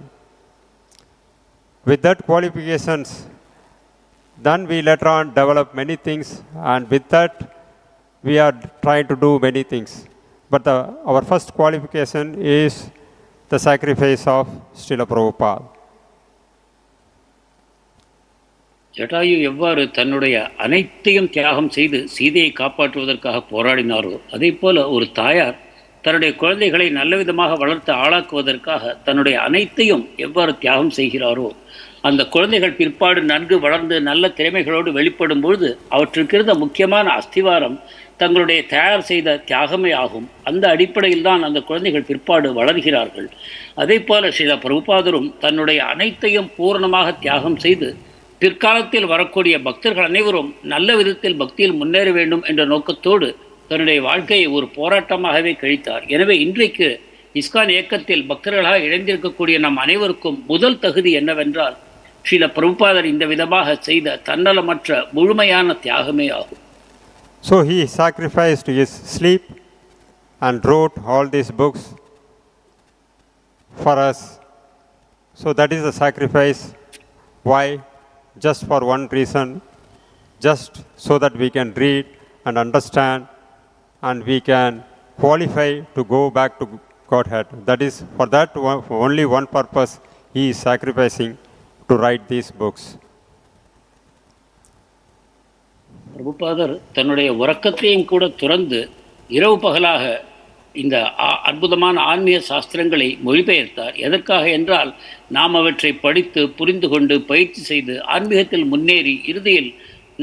With that qualifications, then we later on develop many things, and with that we are trying to do many things. But our first qualification is the sacrifice of Srila Prabhupada. Jatayu எவ்வாறு தன்னுடைய அனைத்தையும் தியாகம் செய்து சீதையை காப்பாற்றுவதற்காக போராடினாரோ, அதே போல ஒரு தாயார் தன்னுடைய குழந்தைகளை நல்ல விதமாக வளர்த்து ஆளாக்குவதற்காக தன்னுடைய அனைத்தையும் எவ்வாறு தியாகம் செய்கிறாரோ, அந்த குழந்தைகள் பிற்பாடு நன்கு வளர்ந்து நல்ல திறமைகளோடு வெளிப்படும் பொழுது அவற்றுக்கு இருந்த முக்கியமான அஸ்திவாரம் தங்களுடைய தயார் செய்த தியாகமே ஆகும். அந்த அடிப்படையில் தான் அந்த குழந்தைகள் பிற்பாடு வளர்கிறார்கள். அதே போல ஸ்ரீல பிரபுபாதரும் தன்னுடைய அனைத்தையும் பூரணமாக தியாகம் செய்து பிற்காலத்தில் வரக்கூடிய பக்தர்கள் அனைவரும் நல்ல விதத்தில் பக்தியில் முன்னேற வேண்டும் என்ற நோக்கத்தோடு தன்னுடைய வாழ்க்கையை ஒரு போராட்டமாகவே கழித்தார். எனவே இன்றைக்கு இஸ்கான் இயக்கத்தில் பக்தர்களாக இணைந்திருக்கக்கூடிய நம் அனைவருக்கும் முதல் தகுதி என்னவென்றால் ஸ்ரீல பிரபுபாதர் இந்த விதமாக செய்த தன்னலமற்ற முழுமையான தியாகமே ஆகும். So he sacrificed his sleep and wrote all these books for us. So that is the sacrifice. Why? Just for one reason, just so that we can read and understand, and we can qualify to go back to Godhead. That is, for that one, for only one purpose he is sacrificing to write these books. பிரபுபாதர் தன்னுடைய உறக்கத்தையும் கூட துறந்து இரவு பகலாக இந்த அற்புதமான ஆன்மீக சாஸ்திரங்களை மொழிபெயர்த்தார். எதற்காக என்றால் நாம் அவற்றை படித்து புரிந்து கொண்டு பயிற்சி செய்து ஆன்மீகத்தில் முன்னேறி இறுதியில்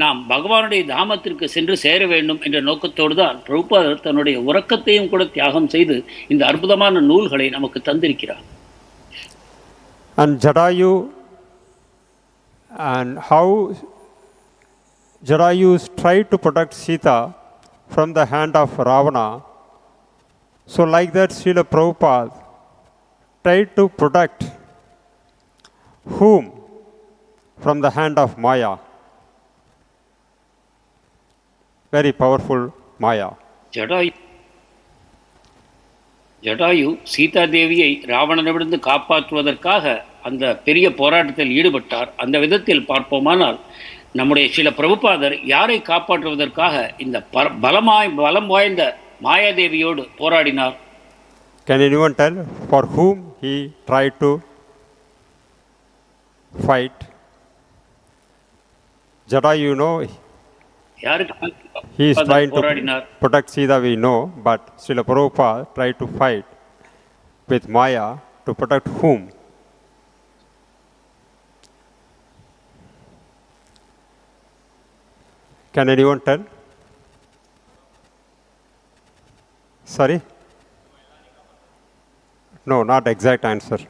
நாம் பகவானுடைய தாமத்திற்கு சென்று சேர வேண்டும் என்ற நோக்கத்தோடு தான் பிரபுபாதர் தன்னுடைய உறக்கத்தையும் கூட தியாகம் செய்து இந்த அற்புதமான நூல்களை நமக்கு தந்திருக்கிறார். And Jadayu, and how Jadayu tried to protect Sita from the hand of Ravana. So like that, Srila Prabhupada tried to protect whom? From the hand of Maya. Very powerful Maya. Jatayu Sita தேவியை ராவணனிடமிருந்து காப்பாற்றுவதற்காக அந்த பெரிய போராட்டத்தில் ஈடுபட்டார். அந்த விதத்தில் பார்ப்போமானால் நம்முடைய சில பிரபுபாதர் யாரை காப்பாற்றுவதற்காக இந்த பலம் வாய்ந்த மாயாதேவியோடு போராடினார்? Can anyone tell for whom he tried to fight? Jadayu, you know, he is trying to protect Sita, we know, but Srila Prabhupada tried to fight with Maya to protect whom? Can anyone tell? Sorry? No, not exact answer.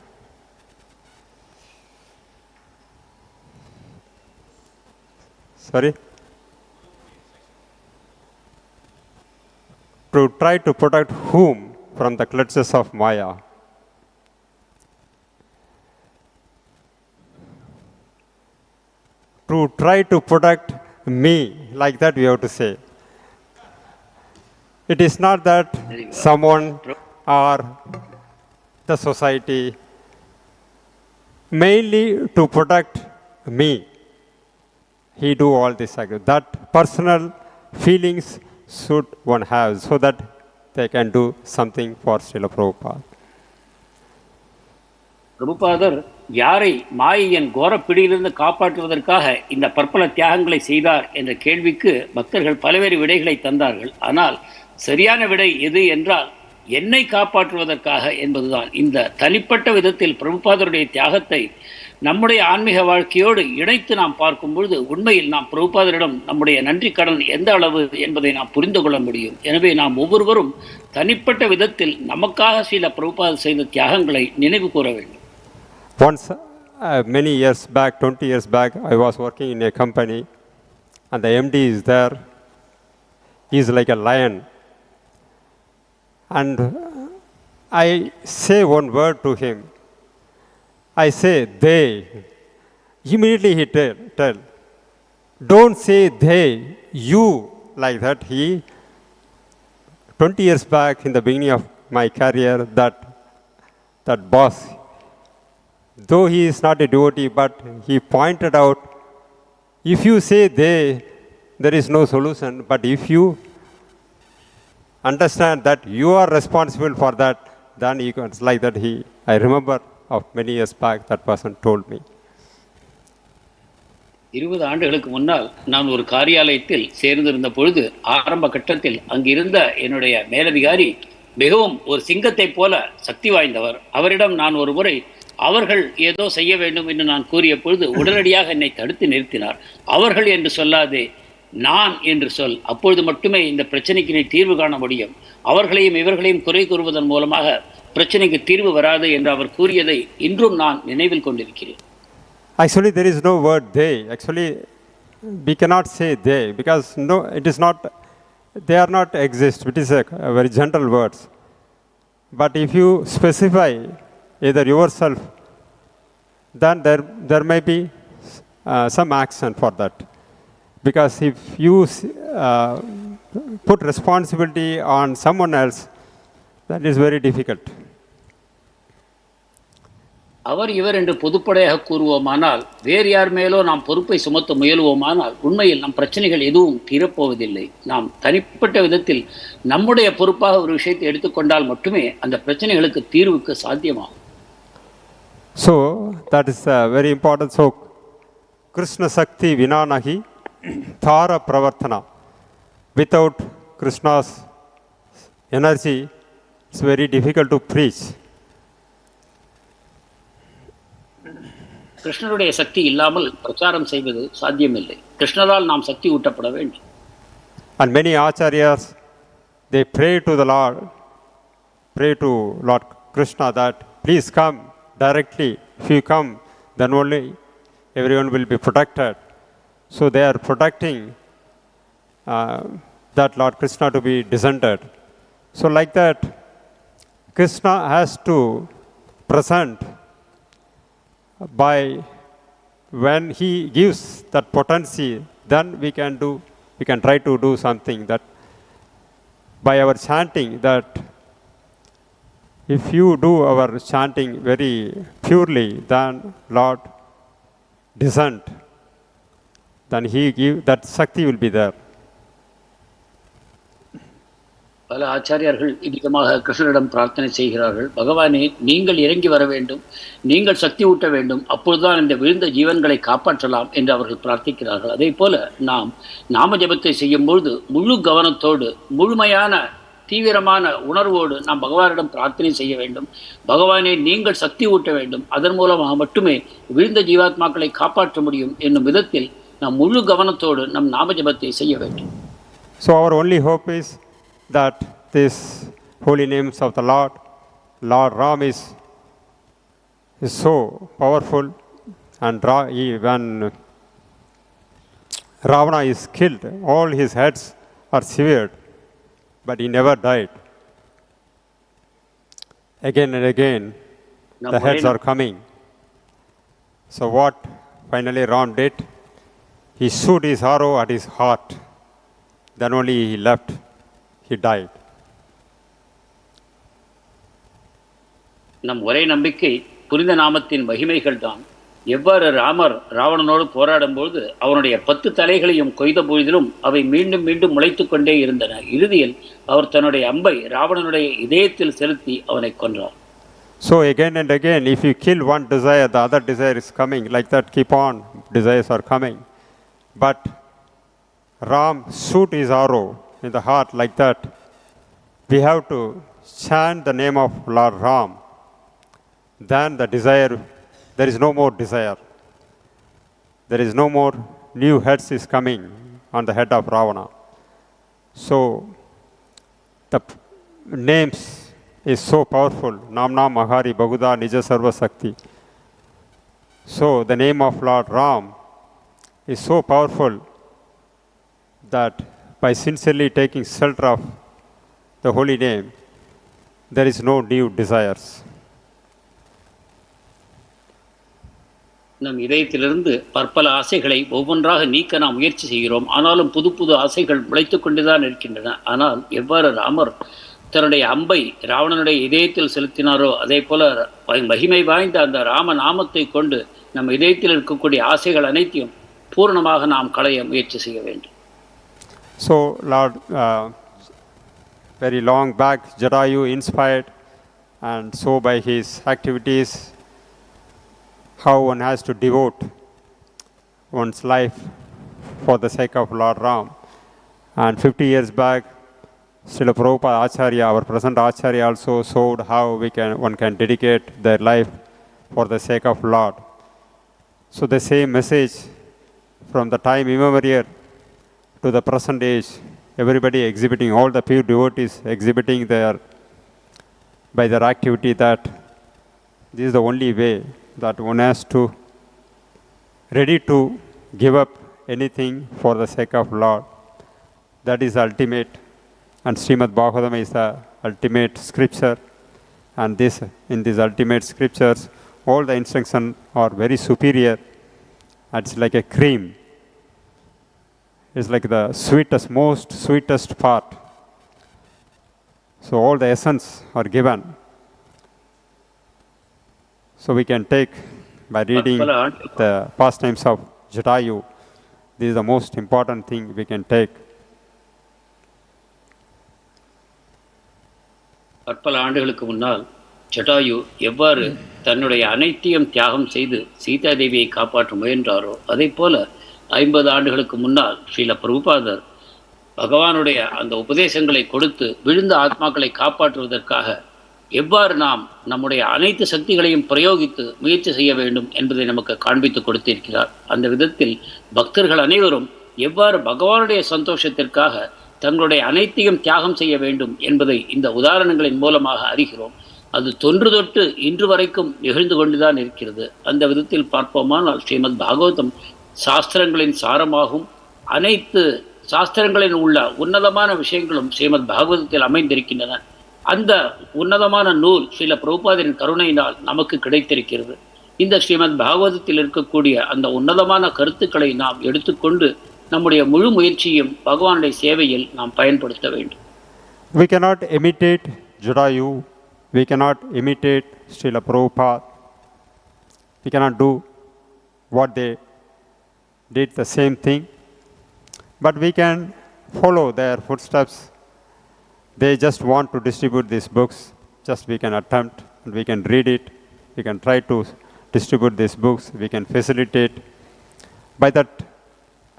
Sorry? To try to protect whom from the clutches of Maya? To try to protect me, like that we have to say. It is not that someone or the society, mainly to protect me. He do all this. That personal feelings should one have so that they can do something for Srila Prabhupada. பிரபுபாதர் யாரை மாயையின் கோரப்பிடியிலிருந்து காப்பாற்றுவதற்காக இந்த பற்பல தியாகங்களை செய்தார் என்ற கேள்விக்கு பக்தர்கள் பல்வேறு விடைகளை தந்தார்கள். ஆனால் சரியான விடை எது என்றால் என்னை காப்பாற்றுவதற்காக என்பதுதான். இந்த தனிப்பட்ட விதத்தில் பிரபுபாதருடைய தியாகத்தை நம்முடைய ஆன்மீக வாழ்க்கையோடு இணைத்து நாம் பார்க்கும் பொழுது உண்மையில் நாம் பிரபுபாதரிடம் நம்முடைய நன்றி கடன் எந்த அளவு என்பதை நாம் புரிந்து கொள்ள முடியும். எனவே நாம் ஒவ்வொருவரும் தனிப்பட்ட விதத்தில் நமக்காக சில பிரபுபாதர் செய்த தியாகங்களை நினைவு கூற வேண்டும். Once, many years back, 20 years back, I was working in a company and the MD is there. He is like a lion. And I say one word to him. I say, they. Immediately he tell, don't say they, you, like that. 20 years back in the beginning of my career, that boss, though he is not a devotee, but he pointed out, if you say they, there is no solution. But if you understand that you are responsible for that, then you can, like that. I remember of many years back, that person told me. 20 ஆண்டுகளுக்கு முன்னால் நான் ஒரு காரியாலயத்தில் சேர்ந்திருந்த பொழுது ஆரம்ப கட்டத்தில் அங்கிருந்த என்னுடைய மேலதிகாரி மிகவும் ஒரு சிங்கத்தை போல சக்தி வாய்ந்தவர். அவரிடம் நான் ஒரு முறை அவர்கள் ஏதோ செய்ய வேண்டும் என்று நான் கூறிய பொழுது உடனடியாக என்னை தடுத்து நிறுத்தினார். அவர்கள் என்று சொல்லாதே, நான் என்று சொல், அப்பொழுது மட்டுமே இந்த பிரச்சனைக்கு நீ தீர்வு காண முடியும். அவர்களையும் இவர்களையும் குறை கூறுவதன் மூலமாக பிரச்சனைக்கு தீர்வு வராது என்று அவர் கூறியதை இன்றும் நான் நினைவில் கொண்டிருக்கிறேன். Actually, there is no word they. Actually, we cannot say they because no, it is not. They are not exist. It is a very general words. But if you specify either yourself, then there may be some action for that. Because if you put responsibility on someone else, that is very difficult. அவர் இவர் என்று பொதுப்படையாக கூறுவோமானால், வேறு யார் மேலோ நாம் பொறுப்பை சுமத்த முயலுவோமானால் உண்மையில் நம் பிரச்சனைகள் எதுவும் தீரப்போவதில்லை. நாம் தனிப்பட்ட விதத்தில் நம்முடைய பொறுப்பாக ஒரு விஷயத்தை எடுத்துக்கொண்டால் மட்டுமே அந்த பிரச்சனைகளுக்கு தீர்வுக்கு சாத்தியமாகும். So that is very important. So Krishna Sakti Vinanahi Thara Pravartana. Without Krishna's energy, it's very difficult to preach. கிருஷ்ணருடைய சக்தி இல்லாமல் பிரச்சாரம் செய்வது சாத்தியமில்லை. கிருஷ்ணரால் நாம் சக்தி ஊட்டப்பட வேண்டும். And many acharyas, they pray to the Lord, pray to Lord Krishna that please come directly. If you come, then only everyone will be protected. So they are protecting that Lord Krishna to be descended. So like that, Krishna has to present by when he gives that potency, then we can try to do something that by our chanting, that if you do our chanting very purely, then Lord descend, then he give that Shakti will be there. பல ஆச்சாரியர்கள் இவ்விதமாக கிருஷ்ணரிடம் பிரார்த்தனை செய்கிறார்கள். பகவானே, நீங்கள் இறங்கி வர வேண்டும், நீங்கள் சக்தி ஊட்ட வேண்டும், அப்பொழுதுதான் இந்த விழுந்த ஜீவன்களை காப்பாற்றலாம் என்று அவர்கள் பிரார்த்திக்கிறார்கள். அதே போல நாம் நாம ஜபத்தை செய்யும்பொழுது முழு கவனத்தோடு, முழுமையான தீவிரமான உணர்வோடு நாம் பகவானிடம் பிரார்த்தனை செய்ய வேண்டும். பகவானே, நீங்கள் சக்தி ஊட்ட வேண்டும், அதன் மூலமாக மட்டுமே விழுந்த ஜீவாத்மாக்களை காப்பாற்ற முடியும் என்னும் விதத்தில் நாம் முழு கவனத்தோடு நம் நாம ஜபத்தை செய்ய வேண்டும். So our only hope is that this holy names of the Lord Ram is so powerful, and when Ravana is killed, all his heads are severed, but he never died. Again and again, the heads are coming. So what finally Ram did? He shoot his arrow at his heart. Then only he left. He died. நம் ஒரே நம்பிக்கை புனித நாமத்தின் மகிமைகள் தான். எவ்வாறு ராமர் ராவணனோடு போராடும்போது அவனுடைய 10 தலைகளையும் கொய்த பொழுதிலும் அவை மீண்டும் மீண்டும் முளைத்து கொண்டே இருந்தன. இறுதியில் அவர் தன்னுடைய அம்பை ராவணனுடைய இதயத்தில் செலுத்தி அவனை கொன்றார். So again and again, if you kill one desire, the other desire is coming. Like that, keep on, desires are coming. But Ram shoot his arrow in the heart like that. We have to chant the name of Lord Ram. Then the desire, there is no more desire. There is no more new heads is coming on the head of Ravana. So the names is so powerful. Namna Mahari Baguda Nija Sarva Sakti. So the name of Lord Ram is so powerful that by sincerely taking shelter of the holy name, there is no new desires. நம் இதயத்திலிருந்து பற்பல ஆசைகளை ஒவ்வொன்றாக நீக்க நாம் முயற்சி செய்கிறோம். ஆனாலும் புது புது ஆசைகள் முளைத்துக் கொண்டுதான் இருக்கின்றன. ஆனால் எவ்வாறு ராமர் தன்னுடைய அம்பை ராவணனுடைய இதயத்தில் செலுத்தினாரோ, அதே போல மகிமை வாய்ந்த அந்த ராம நாமத்தை கொண்டு நம் இதயத்தில் இருக்கக்கூடிய ஆசைகள் அனைத்தையும் பூர்ணமாக நாம் களைய முயற்சி செய்ய வேண்டும். So Lord, very long back, Jatayu inspired, and so by his activities, how one has to devote one's life for the sake of Lord Ram. And 50 years back, Srila Prabhupada Acharya, our present Acharya, also showed how one can dedicate their life for the sake of Lord. So the same message from the time immemorial to the present age, everybody exhibiting, all the pure devotees exhibiting by their activity, that this is the only way that one has to ready to give up anything for the sake of Lord. That is ultimate, and Srimad Bhagavatam is the ultimate scripture, and in these ultimate scriptures, all the instructions are very superior. It's like a cream. It's like the most sweetest part. So all the essence are given. So we can take by reading the pastimes of Jatayu. This is the most important thing we can take. பற்பல ஆண்டுகளுக்கு முன்னால் ஜட்டாயு எவ்வாறு தன்னுடைய அனைத்தையும் தியாகம் செய்து சீதா தேவியை காப்பாற்ற முயன்றாரோ, அதே போல 50 ஆண்டுகளுக்கு முன்னால் ஸ்ரீல பிரபுபாதர் பகவானுடைய அந்த உபதேசங்களை கொடுத்து விழுந்த ஆத்மாக்களை காப்பாற்றுவதற்காக எவ்வாறு நாம் நம்முடைய அனைத்து சக்திகளையும் பிரயோகித்து முயற்சி செய்ய வேண்டும் என்பதை நமக்கு காண்பித்து கொடுத்திருக்கிறார். அந்த விதத்தில் பக்தர்கள் அனைவரும் எவ்வாறு பகவானுடைய சந்தோஷத்திற்காக தங்களுடைய அனைத்தையும் தியாகம் செய்ய வேண்டும் என்பதை இந்த உதாரணங்களின் மூலமாக அறிகிறோம். அது தொன்று தொட்டு இன்று வரைக்கும் நிகழ்ந்து கொண்டுதான் இருக்கிறது. அந்த விதத்தில் பார்ப்போமானால் ஸ்ரீமத் பாகவதம் சாஸ்திரங்களின் சாரமாகும். அனைத்து சாஸ்திரங்களில் உள்ள உன்னதமான விஷயங்களும் ஸ்ரீமத் பாகவதத்தில் அமைந்திருக்கின்றன. அந்த உன்னதமான நூல் ஸ்ரீல பிரபுபாதரின் கருணையினால் நமக்கு கிடைத்திருக்கிறது. இந்த ஸ்ரீமத் பாகவதத்தில் இருக்கக்கூடிய அந்த உன்னதமான கருத்துக்களை நாம் எடுத்துக்கொண்டு நம்முடைய முழு முயற்சியும் பகவானுடைய சேவையில் நாம் பயன்படுத்த வேண்டும். We cannot imitate Jadayu. We cannot imitate Srila Prabhupada. We cannot do what they did, the same thing. But we can follow their footsteps. They just want to distribute these books. Just we can attempt and we can read it. We can try to distribute these books. We can facilitate. By that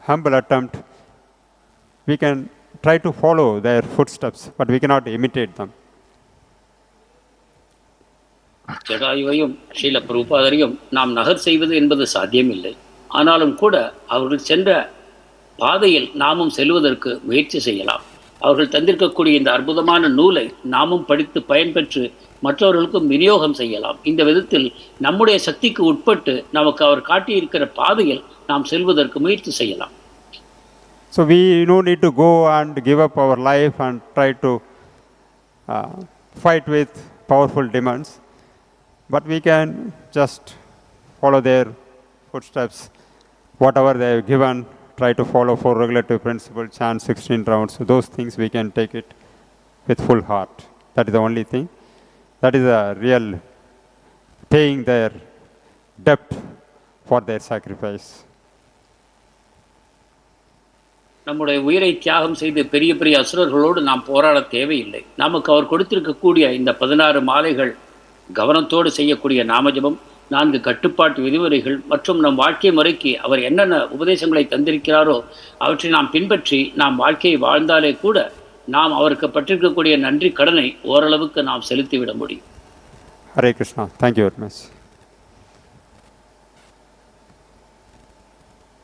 humble attempt, we can try to follow their footsteps, but we cannot imitate them. ஜடாயுவையும் Srila பிரபுபாதரையும் நாம் நகர் செய்வது என்பது சாத்தியமில்லை. ஆனாலும் கூட அவர்கள் சென்ற பாதையில் நாமும் செல்வதற்கு முயற்சி செய்யலாம். அவர்கள் தந்திருக்கக்கூடிய இந்த அற்புதமான நூலை நாமும் படித்து பயன்பெற்று மற்றவர்களுக்கும் விநியோகம் செய்யலாம். இந்த விதத்தில் நம்முடைய சக்திக்கு உட்பட்டு நமக்கு அவர் காட்டியிருக்கிற பாதையில் நாம் செல்வதற்கு முயற்சி செய்யலாம். So we no need to go and give up our life and try to fight with powerful demons, but we can just follow their footsteps. Whatever they have given, try to follow 4 regulative principles, chant 16 rounds. So those things we can take it with full heart. That is the only thing. That is a real paying their debt for their sacrifice. நம்முடைய உயிரை தியாகம் செய்து பெரிய பெரிய அசுரர்களோடு நாம் போராட தேவையில்லை. நமக்கு அவர் கொடுத்திருக்கக்கூடிய இந்த 16 மாலைகள், கவனத்தோடு செய்யக்கூடிய நாமஜபம், 4 கட்டுப்பாட்டு விதிமுறைகள் மற்றும் நம் வாழ்க்கை முறைக்கு அவர் என்னென்ன உபதேசங்களை தந்திருக்கிறாரோ அவற்றை நாம் பின்பற்றி நாம் வாழ்க்கையை வாழ்ந்தாலே கூட நாம் அவருக்கு பற்றிருக்கக்கூடிய நன்றி கடனை ஓரளவுக்கு நாம் செலுத்திவிட முடியும். Hare Krishna. Thank you very much.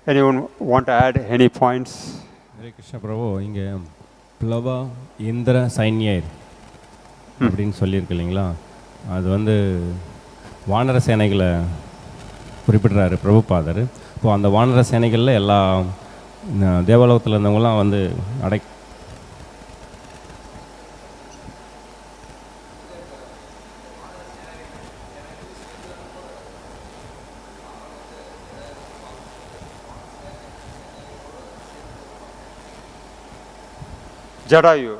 Anyone want to add any points? Hare Krishna Prabhu, இங்கே பிளவா இந்திர சைன்யர் அப்படின்னு சொல்லியிருக்கு இல்லைங்களா? அது வானர சேனைகளை குறிப்பிடுறாரு பிரபுபாதர். இப்போது அந்த வானர சேனைகளில் எல்லா தேவலோகத்தில் இருந்தவங்களாம் Jadayu.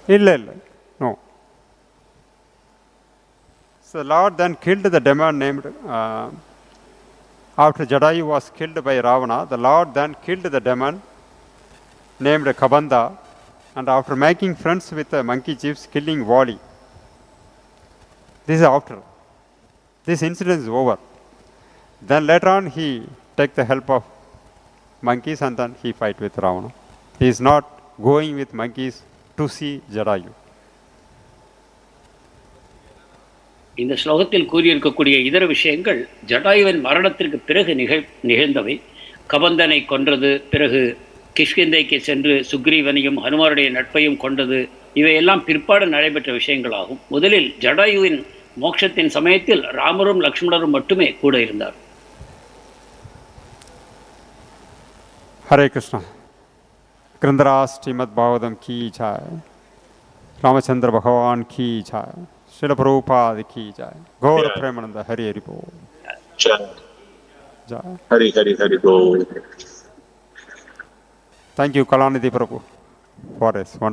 Illa. No. So the Lord then killed the demon named, after Jadayu was killed by Ravana, the Lord then killed the demon named Kabanda, and after making friends with the monkey chiefs, killing Vali. This is after. This incident is over. Then later on he take the help of monkeys and then he fight with Ravana. He is not going with monkeys to see Jadayu. இந்த ஸ்லோகத்தில் கூறியிருக்கக்கூடிய இதர விஷயங்கள் ஜடாயுவின் மரணத்திற்கு பிறகு நிகழ்ந்தவை. கபந்தனை கொன்றது, பிறகு கிஷ்கிந்தைக்கு சென்று சுக்ரீவனையும் ஹனுமாருடைய நட்பையும் கொண்டது, இவையெல்லாம் பிற்பாடு நடைபெற்ற விஷயங்களாகும். முதலில் ஜடாயுவின் மோட்சத்தின் சமயத்தில் ராமரும் லக்ஷ்மணரும் மட்டுமே கூட இருந்தார். ஹரே கிருஷ்ணா. ग्रंथराज श्रीमद् भागवतम की जय, रामचंद्र भगवान की जय, श्रील प्रभुपाद की जय, गौर प्रेमानंद हरि हरि बोल जय, हरि हरि हरि बोल. Thank you Kalanidhi Prabhu for this wonderful